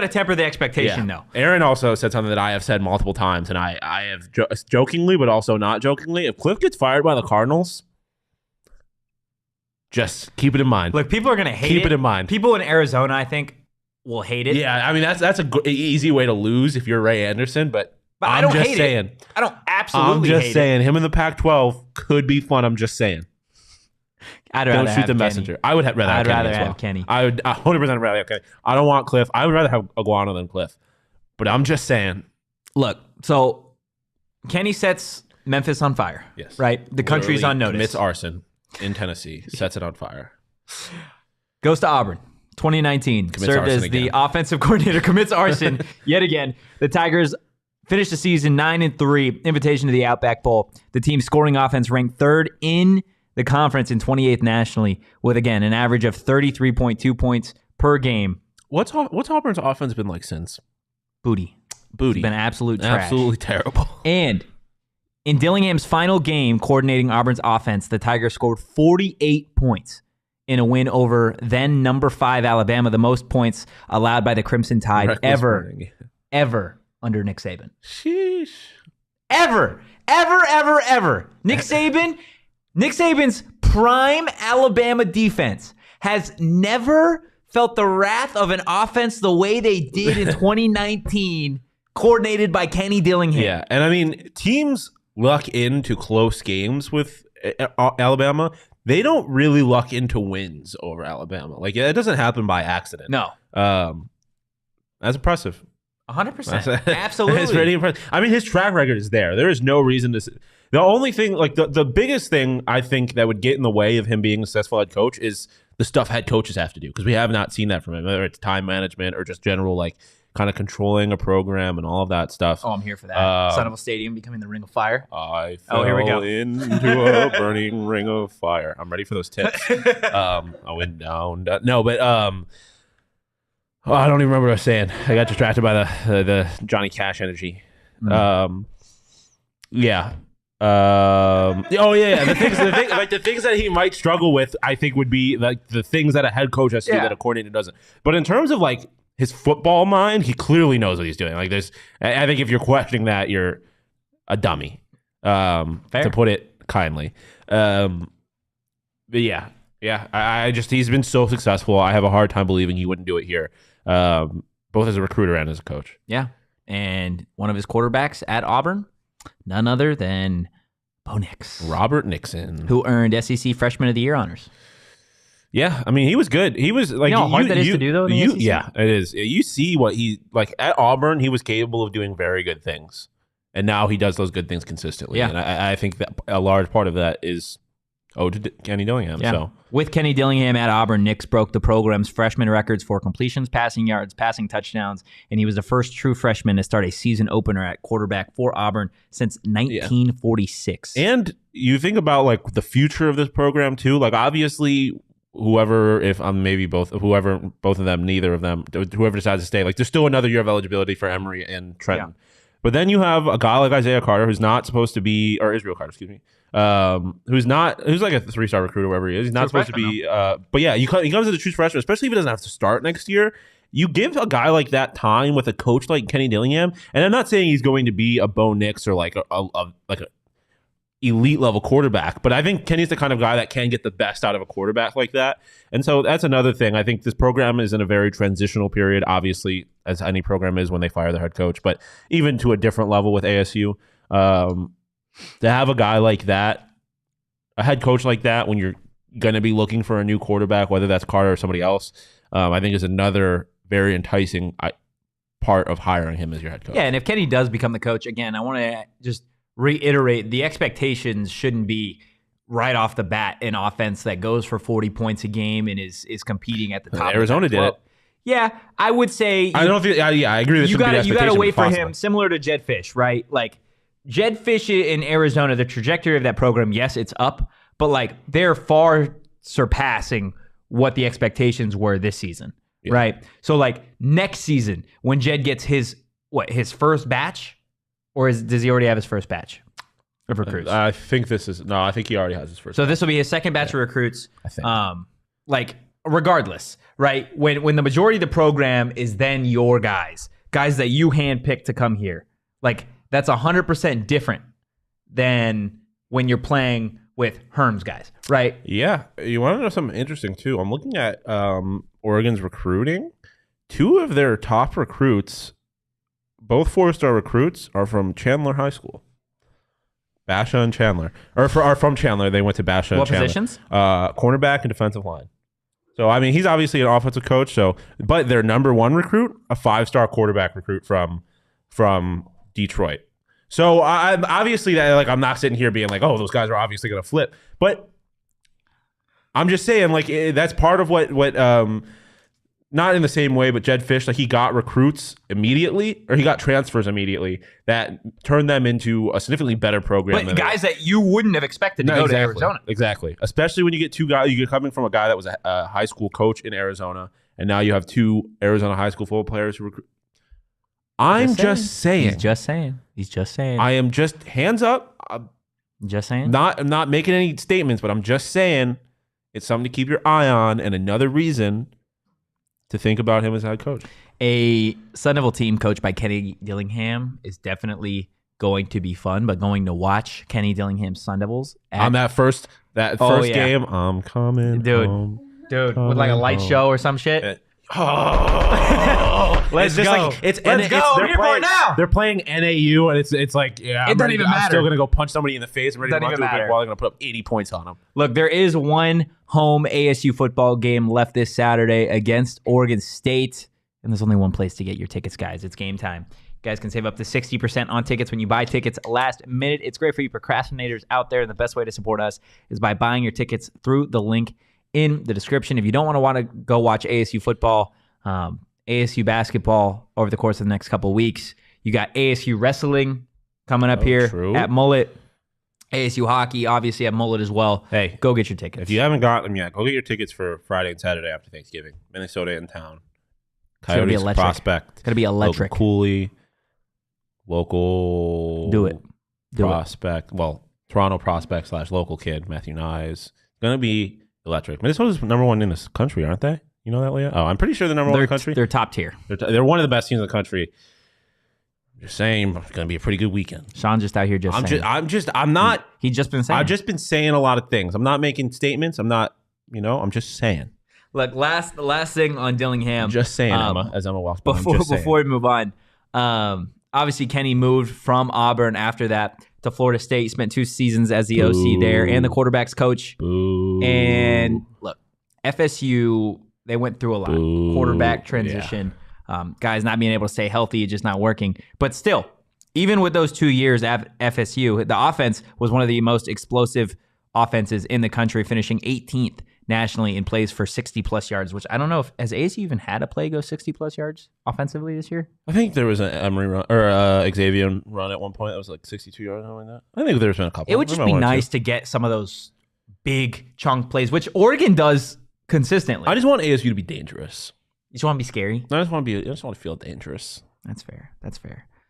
A: to temper the expectation, though.
B: Aaron also said something that I have said multiple times, and I have jokingly, but also not jokingly. If Cliff gets fired by the Cardinals, just keep it in mind.
A: Look, people are going to hate it.
B: Keep it in mind.
A: People in Arizona, I think, will hate it.
B: Yeah, I mean that's an easy way to lose if you're Ray Anderson, but
A: I don't hate it. I don't absolutely hate it.
B: I'm just saying, him in the Pac-12 could be fun. I'm just saying.
A: I'd rather
B: Don't shoot
A: have
B: the
A: Kenny.
B: messenger. I would rather have
A: I'd
B: Kenny
A: rather
B: as well.
A: have Kenny.
B: I would 100% rather have Kenny. I don't want Cliff. I would rather have Aguano than Cliff. But I'm just saying.
A: Look, so Kenny sets Memphis on fire.
B: Yes.
A: Right? The country's
B: Literally
A: on notice.
B: Commits arson in Tennessee. Sets it on fire.
A: Goes to Auburn. 2019. Served as the offensive coordinator. Commits arson yet again. The Tigers finished the season 9-3. Invitation to the Outback Bowl. The team's scoring offense ranked third in the conference and 28th nationally with, again, an average of 33.2 points per game.
B: What's Auburn's offense been like since?
A: Booty. It's been absolute trash.
B: Absolutely terrible.
A: And in Dillingham's final game coordinating Auburn's offense, the Tigers scored 48 points in a win over then number 5 Alabama, the most points allowed by the Crimson Tide ever under Nick Saban.
B: Sheesh.
A: Ever. Nick Saban's prime Alabama defense has never felt the wrath of an offense the way they did in 2019, coordinated by Kenny Dillingham.
B: Yeah, and I mean, teams luck into close games with Alabama. They don't really luck into wins over Alabama. Like, it doesn't happen by accident.
A: No.
B: That's impressive.
A: 100%. Absolutely.
B: It's pretty impressive. I mean, his track record is there. There is no reason to... The only thing, like, the biggest thing I think that would get in the way of him being a successful head coach is the stuff head coaches have to do, because we have not seen that from him, whether it's time management or just general, like, kind of controlling a program and all of that stuff.
A: Oh, I'm here for that. Sun Devil Stadium becoming the Ring of Fire.
B: I fell
A: here we go.
B: into a burning ring of fire. I'm ready for those tips. I went down. No, but I don't even remember what I was saying. I got distracted by the Johnny Cash energy. Yeah. The things that he might struggle with, I think, would be like the things that a head coach has to do that a coordinator doesn't. But in terms of like his football mind, he clearly knows what he's doing. Like, I think if you're questioning that, you're a dummy, to put it kindly. But yeah. He's been so successful. I have a hard time believing he wouldn't do it here, both as a recruiter and as a coach.
A: Yeah, and one of his quarterbacks at Auburn, none other than Bo Nix.
B: Robert Nixon.
A: Who earned SEC Freshman of the Year honors.
B: Yeah, I mean, he was good. He was like,
A: you know how hard that is to do, though, in the SEC?
B: Yeah, it is. You see what he, like, at Auburn, he was capable of doing very good things. And now he does those good things consistently.
A: Yeah.
B: And I think that a large part of that is to Kenny Dillingham.
A: Yeah.
B: So.
A: With Kenny Dillingham at Auburn, Nix broke the program's freshman records for completions, passing yards, passing touchdowns, and he was the first true freshman to start a season opener at quarterback for Auburn since 1946.
B: Yeah. And you think about, like, the future of this program, too. Like, obviously, both of them, neither of them, whoever decides to stay, like, there's still another year of eligibility for Emory and Trenton. Yeah. But then you have a guy like Isaiah Carter, who's not supposed to be, or Israel Carter, excuse me, who's like a 3-star recruiter, wherever he is. He's not supposed to be, but yeah, he comes as a true freshman, especially if he doesn't have to start next year. You give a guy like that time with a coach like Kenny Dillingham, and I'm not saying he's going to be a Bo Nix or like a elite level quarterback, but I think Kenny's the kind of guy that can get the best out of a quarterback like that. And so that's another thing. I think this program is in a very transitional period, obviously, as any program is when they fire their head coach, but even to a different level with ASU. To have a guy like that, a head coach like that, when you're going to be looking for a new quarterback, whether that's Carter or somebody else, I think is another very enticing part of hiring him as your head coach.
A: Yeah, and if Kenny does become the coach, again, I want to just reiterate, the expectations shouldn't be right off the bat an offense that goes for 40 points a game and is competing at the top.
B: Arizona did it.
A: Yeah, I would say.
B: I don't think. I agree.
A: You got to wait for him, similar to Jed Fish, right? Like Jed Fish in Arizona, the trajectory of that program, yes, it's up, but like they're far surpassing what the expectations were this season, right? So like next season, when Jed gets his first batch. Or does he already have his first batch of recruits?
B: I think I think he already has his first.
A: So this will be his second batch of recruits.
B: I think.
A: Like regardless, right? When the majority of the program is then your guys that you handpicked to come here, like that's 100% different than when you're playing with Herm's guys, right?
B: Yeah. You want to know something interesting too? I'm looking at Oregon's recruiting. 2 of their top recruits, both 4-star recruits, are from Chandler High School. Basha and Chandler. Or from Chandler, they went to Basha and Chandler.
A: What positions?
B: Cornerback and defensive line. So, I mean, he's obviously an offensive coach. But their number one recruit, a 5-star quarterback recruit from Detroit. So, I'm obviously, I'm not sitting here being like, oh, those guys are obviously going to flip. But I'm just saying, that's part of what not in the same way, but Jed Fish, he got recruits immediately, or he got transfers immediately that turned them into a significantly better program.
A: But guys that you wouldn't have expected to go to Arizona.
B: Exactly. Especially when you get two guys, you're coming from a guy that was a high school coach in Arizona, and now you have two Arizona high school football players who recruit. I'm just saying.
A: He's just saying.
B: I am just hands up. I'm not making any statements, but I'm just saying it's something to keep your eye on, and another reason to think about him as head coach.
A: A Sun Devil team coached by Kenny Dillingham is definitely going to be fun, but going to watch Kenny Dillingham's Sun Devils
B: on that first game, I'm coming home.
A: Dude, with a light show or some shit.
B: Let's go. Let's go. We're here for it now. They're playing NAU, and it's like, yeah,
A: it doesn't even matter.
B: I'm still gonna go punch somebody in the face and ready to run through a big wall. They're gonna put up 80 points on them.
A: Look, there is one home ASU football game left this Saturday against Oregon State, and there's only one place to get your tickets, guys. It's game time. You guys can save up to 60% on tickets when you buy tickets last minute. It's great for you procrastinators out there, and the best way to support us is by buying your tickets through the link in the description. If you don't want to go watch ASU football, ASU basketball over the course of the next couple of weeks, you got ASU wrestling coming up here at Mullet. ASU hockey, obviously, at Mullet as well.
B: Hey,
A: go get your tickets.
B: If you haven't got them yet, go get your tickets for Friday and Saturday after Thanksgiving. Minnesota in town. Coyotes Prospect.
A: It's going to be electric.
B: Local Cooley. Local.
A: Do it.
B: Prospect. Well, Toronto Prospect / local kid, Matthew Nyes. It's going to be electric. Minnesota's number one in this country, aren't they? You know that, Leah? Oh, I'm pretty sure they're number one in the country.
A: They're top tier.
B: They're one of the best teams in the country. Just saying, it's going to be a pretty good weekend.
A: Sean just out here saying.
B: I'm not.
A: He's just been saying.
B: I've just been saying a lot of things. I'm not making statements. I'm not, I'm just saying.
A: Look, last thing on Dillingham.
B: Just saying, Emma, as Emma walks by.
A: Before we move on, obviously Kenny moved from Auburn after that to Florida State. He spent 2 seasons as the OC there and the quarterback's coach.
B: Boo.
A: And look, FSU, they went through a lot. Quarterback transition. Yeah. Guys not being able to stay healthy, just not working. But still, even with those 2 years at FSU, the offense was one of the most explosive offenses in the country, finishing 18th nationally in plays for 60-plus yards, which I don't know if has ASU even had a play go 60-plus yards offensively this year?
B: I think there was an Emory run or Xavier run at one point that was like 62 yards, something like that. I think there's been a couple.
A: It would just be nice to get some of those big chunk plays, which Oregon does consistently.
B: I just want ASU to be dangerous.
A: You just want to be scary?
B: I just want to feel dangerous.
A: That's fair.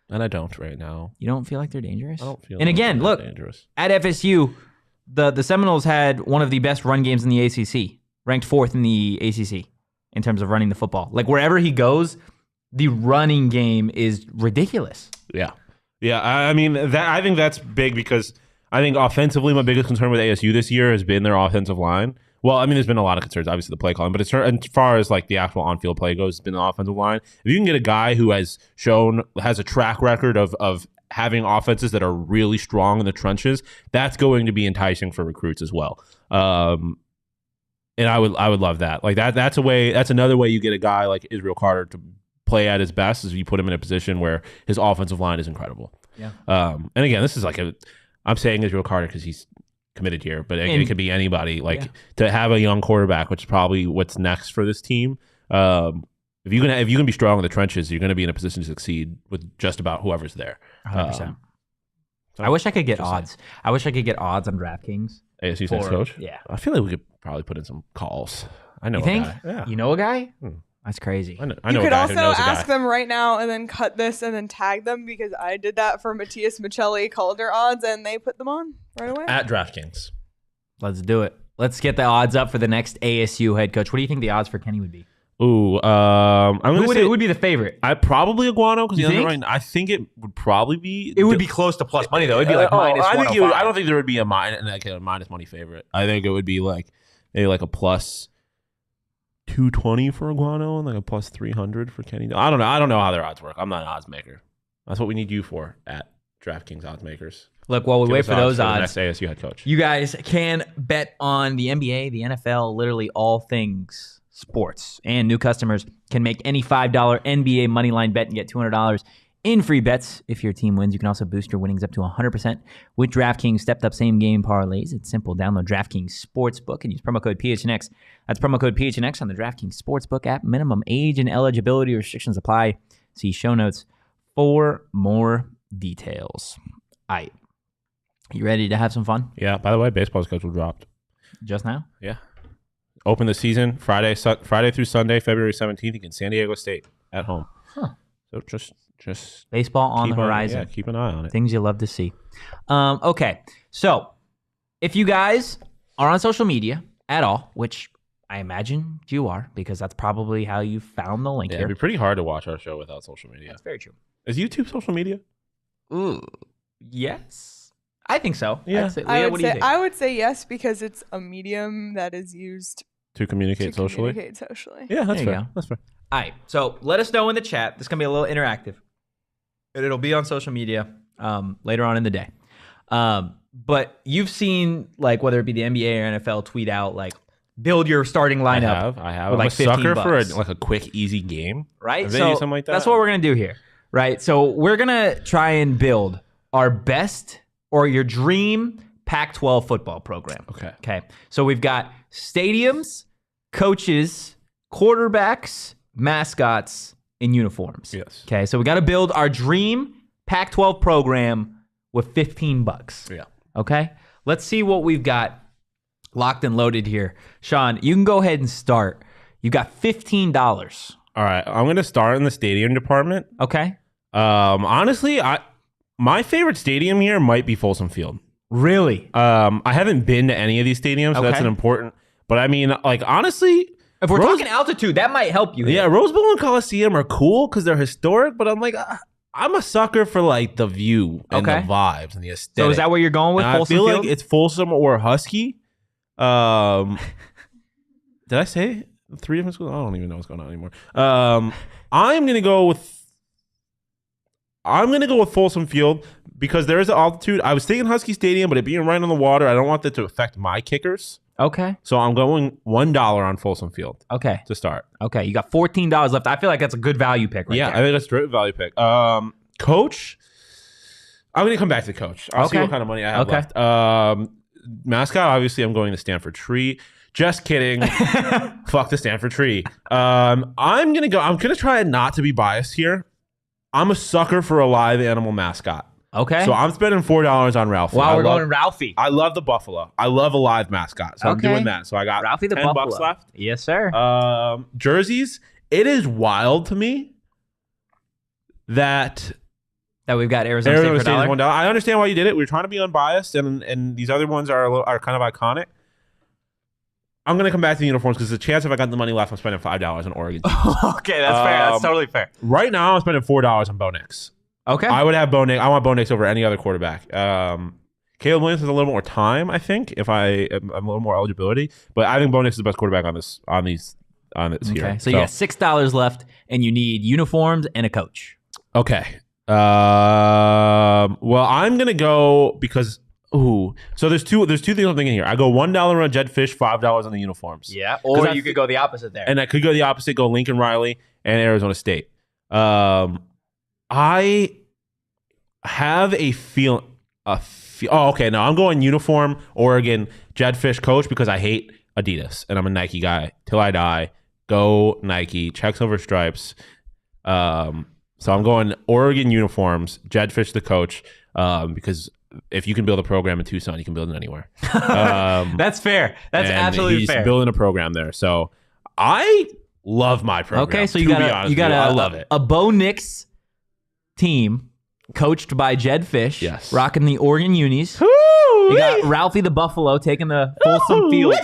B: And I don't right now.
A: You don't feel like they're dangerous?
B: I don't feel
A: And again, look,
B: dangerous.
A: At FSU, the Seminoles had one of the best run games in the ACC, ranked 4th in the ACC in terms of running the football. Like, wherever he goes, the running game is ridiculous.
B: Yeah. Yeah, I mean, I think that's big because I think offensively my biggest concern with ASU this year has been their offensive line. Well, I mean, there's been a lot of concerns, obviously, the play calling, but as far as like the actual on-field play goes, it's been the offensive line. If you can get a guy who has a track record of having offenses that are really strong in the trenches, that's going to be enticing for recruits as well. And I would love that. Like that's another way you get a guy like Israel Carter to play at his best, is you put him in a position where his offensive line is incredible.
A: Yeah.
B: And again, this is I'm saying Israel Carter because he's committed here, but it could be anybody. To have a young quarterback, which is probably what's next for this team. If you can be strong in the trenches, you're going to be in a position to succeed with just about whoever's there.
A: 100%. I wish I could get odds. I wish I could get odds on DraftKings.
B: ASU's next coach?
A: Yeah.
B: I feel like we could probably put in some calls. I know
A: you think?
B: Guy. Yeah.
A: You know a guy? That's crazy.
B: I know
D: you could
B: a guy
D: also
B: who knows
D: ask
B: a guy.
D: them right now and then cut this and then tag them, because I did that for Matthias Michelli Calder odds and they put them on right away.
B: At DraftKings.
A: Let's do it. Let's get the odds up for the next ASU head coach. What do you think the odds for Kenny would be?
B: Ooh,
A: who would be the favorite?
B: I probably Aguano because
A: I
B: think it would probably be.
A: It would be close to plus money though. It'd be like minus 105.
B: I don't think there would be a minus money favorite. I think it would be like maybe like a plus 220 for Aguano and like a plus 300 for Kenny. I don't know how their odds work. I'm not an odds maker. That's what we need you for at DraftKings odds makers.
A: Look, while we wait for those
B: the
A: odds,
B: next ASU head coach.
A: you guys can bet on the NBA, the NFL, literally all things sports. And new customers can make any $5 NBA moneyline bet and get $200 in free bets. If your team wins, you can also boost your winnings up to 100% with DraftKings stepped-up same-game parlays. It's simple. Download DraftKings Sportsbook and use promo code PHNX. That's promo code PHNX on the DraftKings Sportsbook app. Minimum age and eligibility restrictions apply. See show notes for more details. All right. You ready to have some fun?
B: Yeah. By the way, baseball schedule dropped
A: Just now?
B: Yeah. Open the season Friday through Sunday, February 17th against San Diego State at home.
A: Huh.
B: So just
A: Baseball on the horizon.
B: Keep an eye on it.
A: Things you love to see. Okay. So if you guys are on social media at all, which I imagine you are, because that's probably how you found the link
B: Yeah,
A: here.
B: it'd be pretty hard to watch our show without social media.
A: That's very true.
B: Is YouTube social media?
A: Ooh, yes. I think so.
B: Yeah.
A: Leah, what do you think?
D: I would say yes because it's a medium that is used
B: To communicate socially? Yeah, that's
A: There you
B: fair.
A: go.
B: That's fair.
A: All right. So let us know in the chat. This is going to be a little interactive. And it'll be on social media later on in the day. But you've seen, like, whether it be the NBA or NFL, tweet out, like, build your starting lineup.
B: I have.
A: with,
B: I'm
A: like,
B: a sucker for
A: $15.
B: a quick, easy game.
A: Right?
B: Have they used something like that?
A: That's what we're going to do here. Right? So we're going to try and build our best or your dream Pac-12 football program. Okay. So we've got stadiums, coaches, quarterbacks, mascots, and uniforms.
B: Yes.
A: Okay. So we got to build our dream Pac-12 program with $15.
B: Yeah.
A: Okay. Let's see what we've got locked and loaded here. Shawn, you can go ahead and start. You got $15.
B: All right. I'm going to start in the stadium department.
A: Okay.
B: Honestly, my favorite stadium here might be Folsom Field.
A: Really?
B: I haven't been to any of these stadiums, so that's an important. But I mean, like, honestly,
A: if we're talking altitude, that might help you.
B: Yeah, Rose Bowl and Coliseum are cool because they're historic. But I'm like, I'm a sucker for like the view and the vibes and the aesthetic.
A: So is that what you're going with?
B: And
A: Folsom
B: I feel
A: Field?
B: like it's Folsom or Husky. Did I say 3 different schools? I don't even know what's going on anymore. I'm gonna go with Folsom Field because there is an altitude. I was thinking Husky Stadium, but it being right on the water, I don't want that to affect my kickers.
A: Okay.
B: So I'm going $1 on Folsom Field.
A: Okay.
B: To start.
A: Okay. You got $14 left. I feel like that's a good value pick right there.
B: I think that's a great value pick. Coach, I'm going to come back to the coach. I'll see what kind of money I have left. Mascot, obviously, I'm going to Stanford Tree. Just kidding. Fuck the Stanford Tree. I'm going to try not to be biased here. I'm a sucker for a live animal mascot.
A: Okay.
B: So I'm spending $4 on Ralphie.
A: Wow, we're going Ralphie.
B: I love the buffalo. I love a live mascot. So I'm doing that. So I got
A: Ralphie the
B: $10
A: buffalo
B: left.
A: Yes, sir.
B: Jerseys. It is wild to me that
A: we've got Arizona State for $1.
B: I understand why you did it. We were trying to be unbiased, and these other ones are kind of iconic. I'm going to come back to the uniforms because there's a chance if I got the money left, I'm spending $5 on Oregon.
A: Okay, that's fair. That's totally fair.
B: Right now, I'm spending $4 on Bo Nix.
A: Okay.
B: I would have Bo Nix. I want Bo Nix over any other quarterback. Caleb Williams has a little more time, I think, if I'm a little more eligibility. But I think Bo Nix is the best quarterback on this here.
A: Okay. So you got $6 left, and you need uniforms and a coach.
B: Okay. Well, I'm gonna go because so there's two things I'm thinking here. I go $1 on Jetfish, $5 on the uniforms.
A: Yeah. Or you could go the opposite there.
B: And I could go the opposite, go Lincoln Riley and Arizona State. I have a feel. Okay. No, I'm going uniform, Oregon, Jetfish, coach because I hate Adidas and I'm a Nike guy till I die. Go Nike, checks over stripes. So I'm going Oregon uniforms, Jetfish the coach, because if you can build a program in Tucson, you can build it anywhere.
A: That's fair. That's absolutely fair.
B: He's building a program there. So I love my program.
A: Okay, so you got
B: I love it.
A: A Bo Nix team coached by Jed Fish.
B: Yes.
A: Rocking the Oregon unis.
B: Woo-wee.
A: You got Ralphie the Buffalo taking the Folsom Field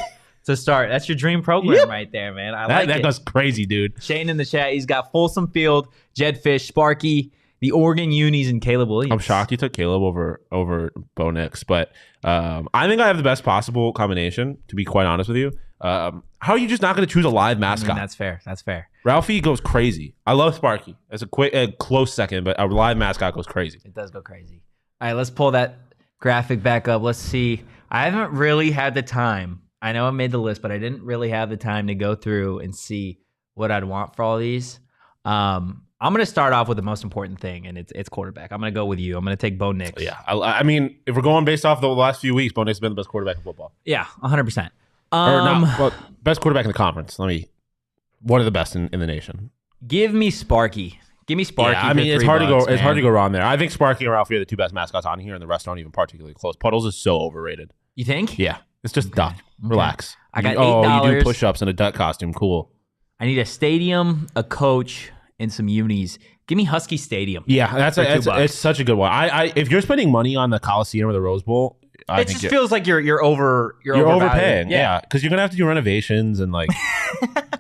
A: to start. That's your dream program right there, man. I like it.
B: That goes crazy, dude.
A: Shane in the chat, he's got Folsom Field, Jed Fish, Sparky, the Oregon unis, and Caleb Williams.
B: I'm shocked you took Caleb over Bo Nix, but I think I have the best possible combination, to be quite honest with you. How are you just not going to choose a live mascot?
A: That's fair. That's fair.
B: Ralphie goes crazy. I love Sparky. It's a close second, but a live mascot goes crazy.
A: It does go crazy. All right, let's pull that graphic back up. Let's see. I haven't really had the time. I know I made the list, but I didn't really have the time to go through and see what I'd want for all these. I'm going to start off with the most important thing, and it's quarterback. I'm going to go with you. I'm going to take Bo Nix.
B: Yeah, I mean, if we're going based off the last few weeks, Bo Nix has been the best quarterback in football.
A: Yeah, 100%.
B: Or not, well, best quarterback in the conference. One of the best in the nation.
A: Give me Sparky. Give me Sparky.
B: Yeah, I mean, it's hard to go. It's hard to go wrong there. I think Sparky and Ralphie are the two best mascots on here, and the rest aren't even particularly close. Puddles is so overrated.
A: You think?
B: Yeah, it's just duck. Relax.
A: I got
B: $8.
A: $8.
B: You do push-ups in a duck costume. Cool.
A: I need a stadium, a coach, and some unis. Give me Husky Stadium.
B: Yeah, it's such a good one. I if you're spending money on the Coliseum or the Rose Bowl,
A: it just feels like you're
B: overpaying. Yeah, because you're gonna have to do renovations and like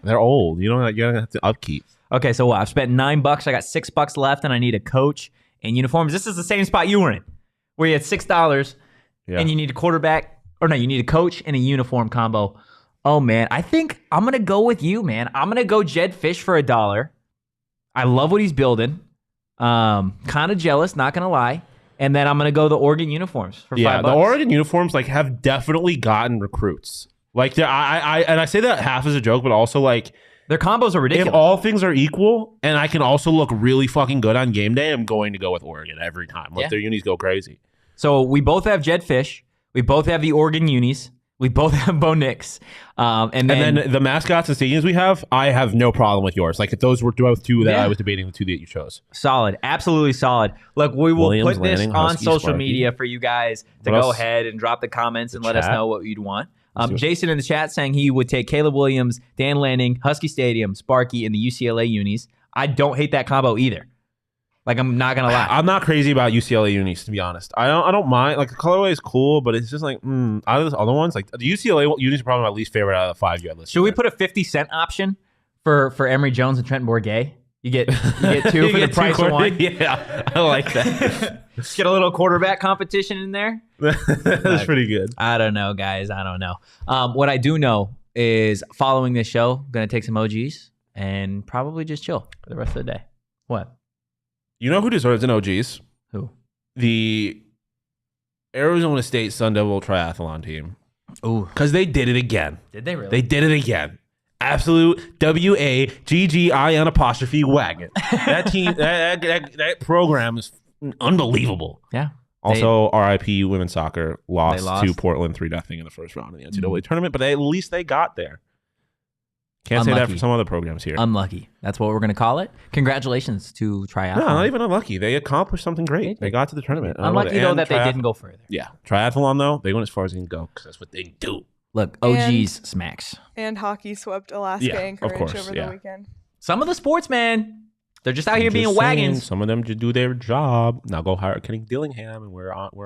B: they're old. You're gonna have to upkeep.
A: Okay, so what? I've spent $9. I got $6 left, and I need a coach and uniforms. This is the same spot you were in, where you had $6, and you need a quarterback, or no, you need a coach and a uniform combo. Oh man, I think I'm gonna go with you, man. I'm gonna go Jed Fish for $1. I love what he's building. Kind of jealous, not gonna lie. And then I'm gonna go the Oregon uniforms for $5.
B: Yeah, the Oregon uniforms like have definitely gotten recruits. Like I say that half as a joke, but also like.
A: Their combos are ridiculous.
B: If all things are equal, and I can also look really fucking good on game day, I'm going to go with Oregon every time. Let their unis go crazy.
A: So we both have Jed Fish. We both have the Oregon unis. We both have Bo Nix. And then
B: the mascots and stadiums we have, I have no problem with yours. Like if those were both two that I was debating, the two that you chose.
A: Solid. Absolutely solid. Look, we will put this on social media for you guys to go ahead and drop the comments and let us know what you'd want. Jason in the chat saying he would take Caleb Williams, Dan Lanning, Husky Stadium, Sparky, and the UCLA unis. I don't hate that combo either. Like, I'm not going to lie.
B: I'm not crazy about UCLA unis, to be honest. I don't mind. Like, the colorway is cool, but it's just like, out of the other ones, like, the UCLA unis are probably my least favorite out of the 5 you had listed.
A: Should we put a 50-cent option for Emory Jones and Trenton Bourguet? You get two for the price of one.
B: Yeah, I like that.
A: Get a little quarterback competition in there.
B: That's pretty good.
A: I don't know, guys. I don't know. What I do know is following this show, I'm going to take some OGs and probably just chill for the rest of the day. What?
B: You know who deserves an OGs?
A: Who?
B: The Arizona State Sun Devil triathlon team.
A: Ooh.
B: Because they did it again.
A: Did they really?
B: They did it again. Absolute WAGGIN' wagon. That team, that program is unbelievable.
A: Yeah.
B: Also, RIP women's soccer lost to Portland 3-0 in the first round of the NCAA tournament, but at least they got there. Can't say that for some other programs here.
A: Unlucky. That's what we're going to call it. Congratulations to triathlon.
B: No, not even unlucky. They accomplished something great. They got to the tournament.
A: Unlucky, though, that they didn't go further.
B: Yeah. Triathlon, though, they went as far as they can go because that's what they do.
A: Look, OGs smacks.
D: And hockey swept Alaska Anchorage over the weekend.
A: Some of the sports, man, they're just out here being wagons.
B: Some of them just do their job. Now go hire Kenny Dillingham, and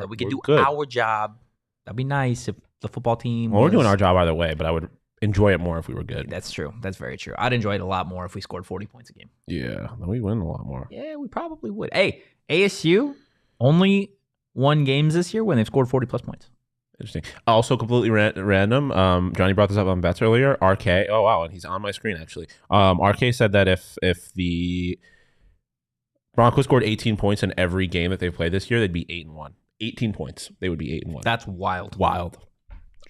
B: we
A: can do
B: good.
A: our job. That'd be nice if the football team.
B: Well, we're doing our job either way, but I would enjoy it more if we were good.
A: That's true. That's very true. I'd enjoy it a lot more if we scored 40 points a game.
B: Yeah, we win a lot more.
A: Yeah, we probably would. Hey, ASU only won games this year when they've scored 40 plus points.
B: Interesting. Also, completely random. Johnny brought this up on bets earlier. RK. Oh wow, and he's on my screen actually. RK said that if the Broncos scored 18 points in every game that they've played this year, they'd be 8-1. 18 points, they would be 8-1.
A: That's wild.
B: Wild.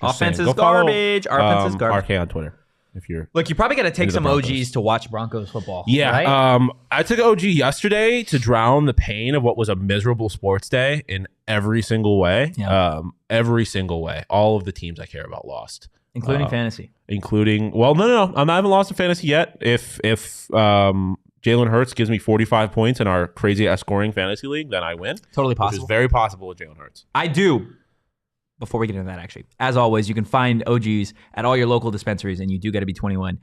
A: Offense is garbage. Offense is garbage.
B: RK on Twitter. If you're
A: look, you probably got to take some OGs to watch Broncos football.
B: Yeah.
A: Right?
B: I took OG yesterday to drown the pain of what was a miserable sports day in every single way.
A: Yeah.
B: Every single way. All of the teams I care about lost,
A: including fantasy.
B: Well, no. I haven't lost in fantasy yet. If Jalen Hurts gives me 45 points in our crazy ass scoring fantasy league, then I win.
A: Totally possible.
B: Which is very possible with Jalen Hurts.
A: I do. Before we get into that, actually, as always, you can find OGs at all your local dispensaries, and you do got to be 21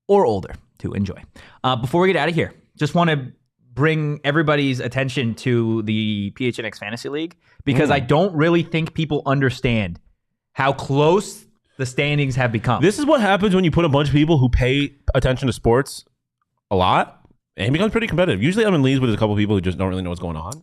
A: or older to enjoy. Before we get out of here, just want to bring everybody's attention to the PHNX Fantasy League because I don't really think people understand how close the standings have become.
B: This is what happens when you put a bunch of people who pay attention to sports a lot, and it becomes pretty competitive. Usually I'm in leagues with a couple of people who just don't really know what's going on,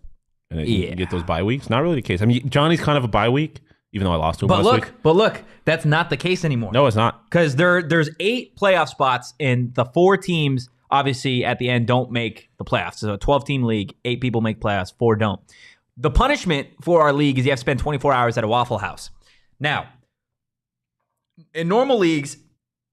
B: and you get those bye weeks. Not really the case. I mean, Johnny's kind of a bye week. Even though I lost to him last week.
A: But look, that's not the case anymore.
B: No, it's not.
A: Because there's 8 playoff spots, and the 4 teams, obviously, at the end, don't make the playoffs. So a 12-team league, 8 people make playoffs, 4 don't. The punishment for our league is you have to spend 24 hours at a Waffle House. Now, in normal leagues,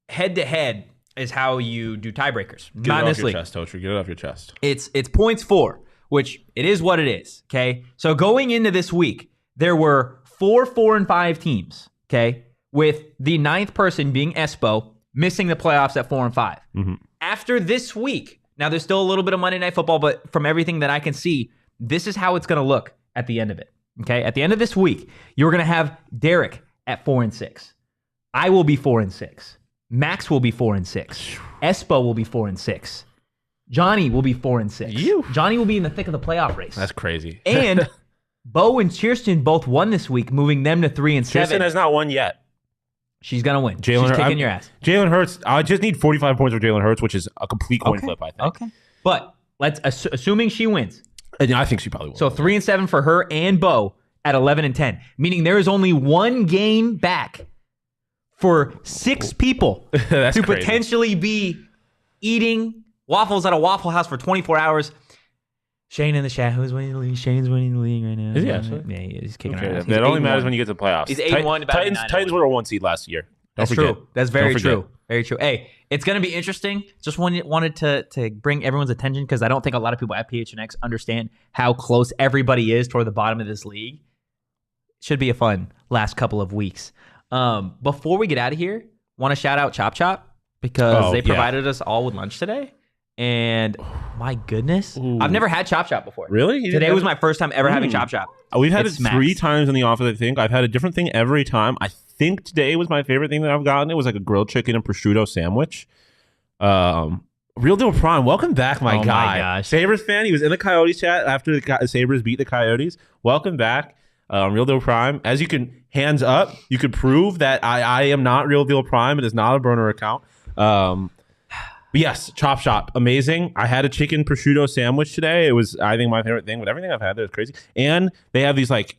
A: head-to-head is how you do tiebreakers. Not in this league.
B: Get it off your chest, Tocher. Get it off your chest.
A: It's points for, which it is what it is, okay? So going into this week, there were 4, 4, and 5 teams, okay? With the 9th person being Espo, missing the playoffs at 4 and 5.
B: Mm-hmm.
A: After this week, now there's still a little bit of Monday Night Football, but from everything that I can see, this is how it's going to look at the end of it, okay? At the end of this week, you're going to have Derek at 4 and 6. I will be 4 and 6. Max will be 4 and 6. Espo will be 4 and 6. Johnny will be 4 and 6. Johnny will be in the thick of the playoff race.
B: That's crazy.
A: And Bo and Kirsten both won this week, moving them to 3 and 7.
B: Kirsten has not won yet.
A: She's gonna win. She's kicking your ass.
B: Jalen Hurts. I just need 45 points for Jalen Hurts, which is a complete coin flip, I think.
A: Okay. But let's assuming she wins.
B: And I think she probably will.
A: So 3 and 7 for her and Bo at 11 and 10, meaning there is only one game back for 6 people to
B: crazy.
A: Potentially be eating waffles at a Waffle House for 24 hours. Shane in the chat. Who's winning the league? Shane's winning the league right now.
B: Is he actually?
A: Yeah, he's kicking our ass.
B: That only matters when you get to the playoffs.
A: He's 8-1.
B: Titans were a 1 seed last year.
A: That's true. That's very true. Very true. Hey, it's going to be interesting. Just wanted to bring everyone's attention because I don't think a lot of people at PHNX understand how close everybody is toward the bottom of this league. Should be a fun last couple of weeks. Before we get out of here, want to shout out Chop Chop because they provided us all with lunch today. And my goodness, I've never had Chop Chop before.
B: Really?
A: Today was my first time ever having Chop Chop.
B: We've had it 3 times in the office, I think. I've had a different thing every time. I think today was my favorite thing that I've gotten. It was like a grilled chicken and prosciutto sandwich. Real Deal Prime, welcome back, my guy.
A: My gosh.
B: Sabres fan. He was in the Coyotes chat after the Sabres beat the Coyotes. Welcome back, Real Deal Prime. As you can, hands up, you could prove that I am not Real Deal Prime. It is not a burner account. But yes, Chop Shop, amazing. I had a chicken prosciutto sandwich today. It was, I think, my favorite thing. But everything I've had there is crazy. And they have these like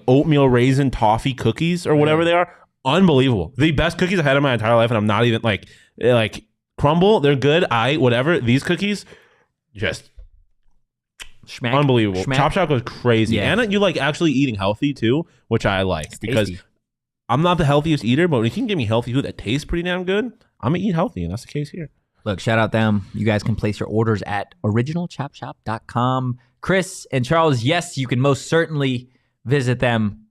B: oatmeal raisin toffee cookies or whatever they are. Unbelievable. The best cookies I've had in my entire life, and I'm not even like crumble. They're good. Whatever. These cookies, just
A: Schmack.
B: unbelievable.
A: Schmack.
B: Chop Shop goes crazy,
A: Yeah.
B: and you like actually eating healthy too, which I like because I'm not the healthiest eater, but when you can give me healthy food that tastes pretty damn good, I'm gonna eat healthy, and that's the case here.
A: Look, shout out them. You guys can place your orders at originalchopshop.com. Chris and Charles, yes, you can most certainly visit them.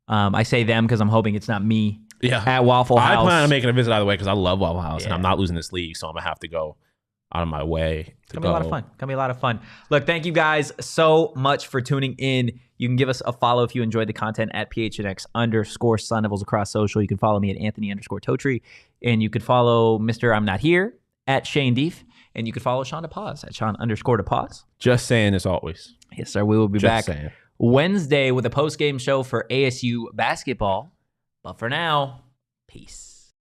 A: I say them because I'm hoping it's not me.
B: Yeah,
A: at Waffle House.
B: I plan on making a visit either way because I love Waffle House, and I'm not losing this league, so I'm gonna have to go out of my way.
A: It's gonna be a lot of fun. Gonna be a lot of fun. Look, thank you guys so much for tuning in. You can give us a follow if you enjoyed the content at PHNX_Sun Devils across social. You can follow me at Anthony_Totri, and you could follow Mr. I'm Not Here at Shane Deef, and you could follow Sean DePause at Sean_DePause.
B: Just saying, as always.
A: Yes, sir. We will be back Wednesday with a post-game show for ASU basketball. But for now, peace.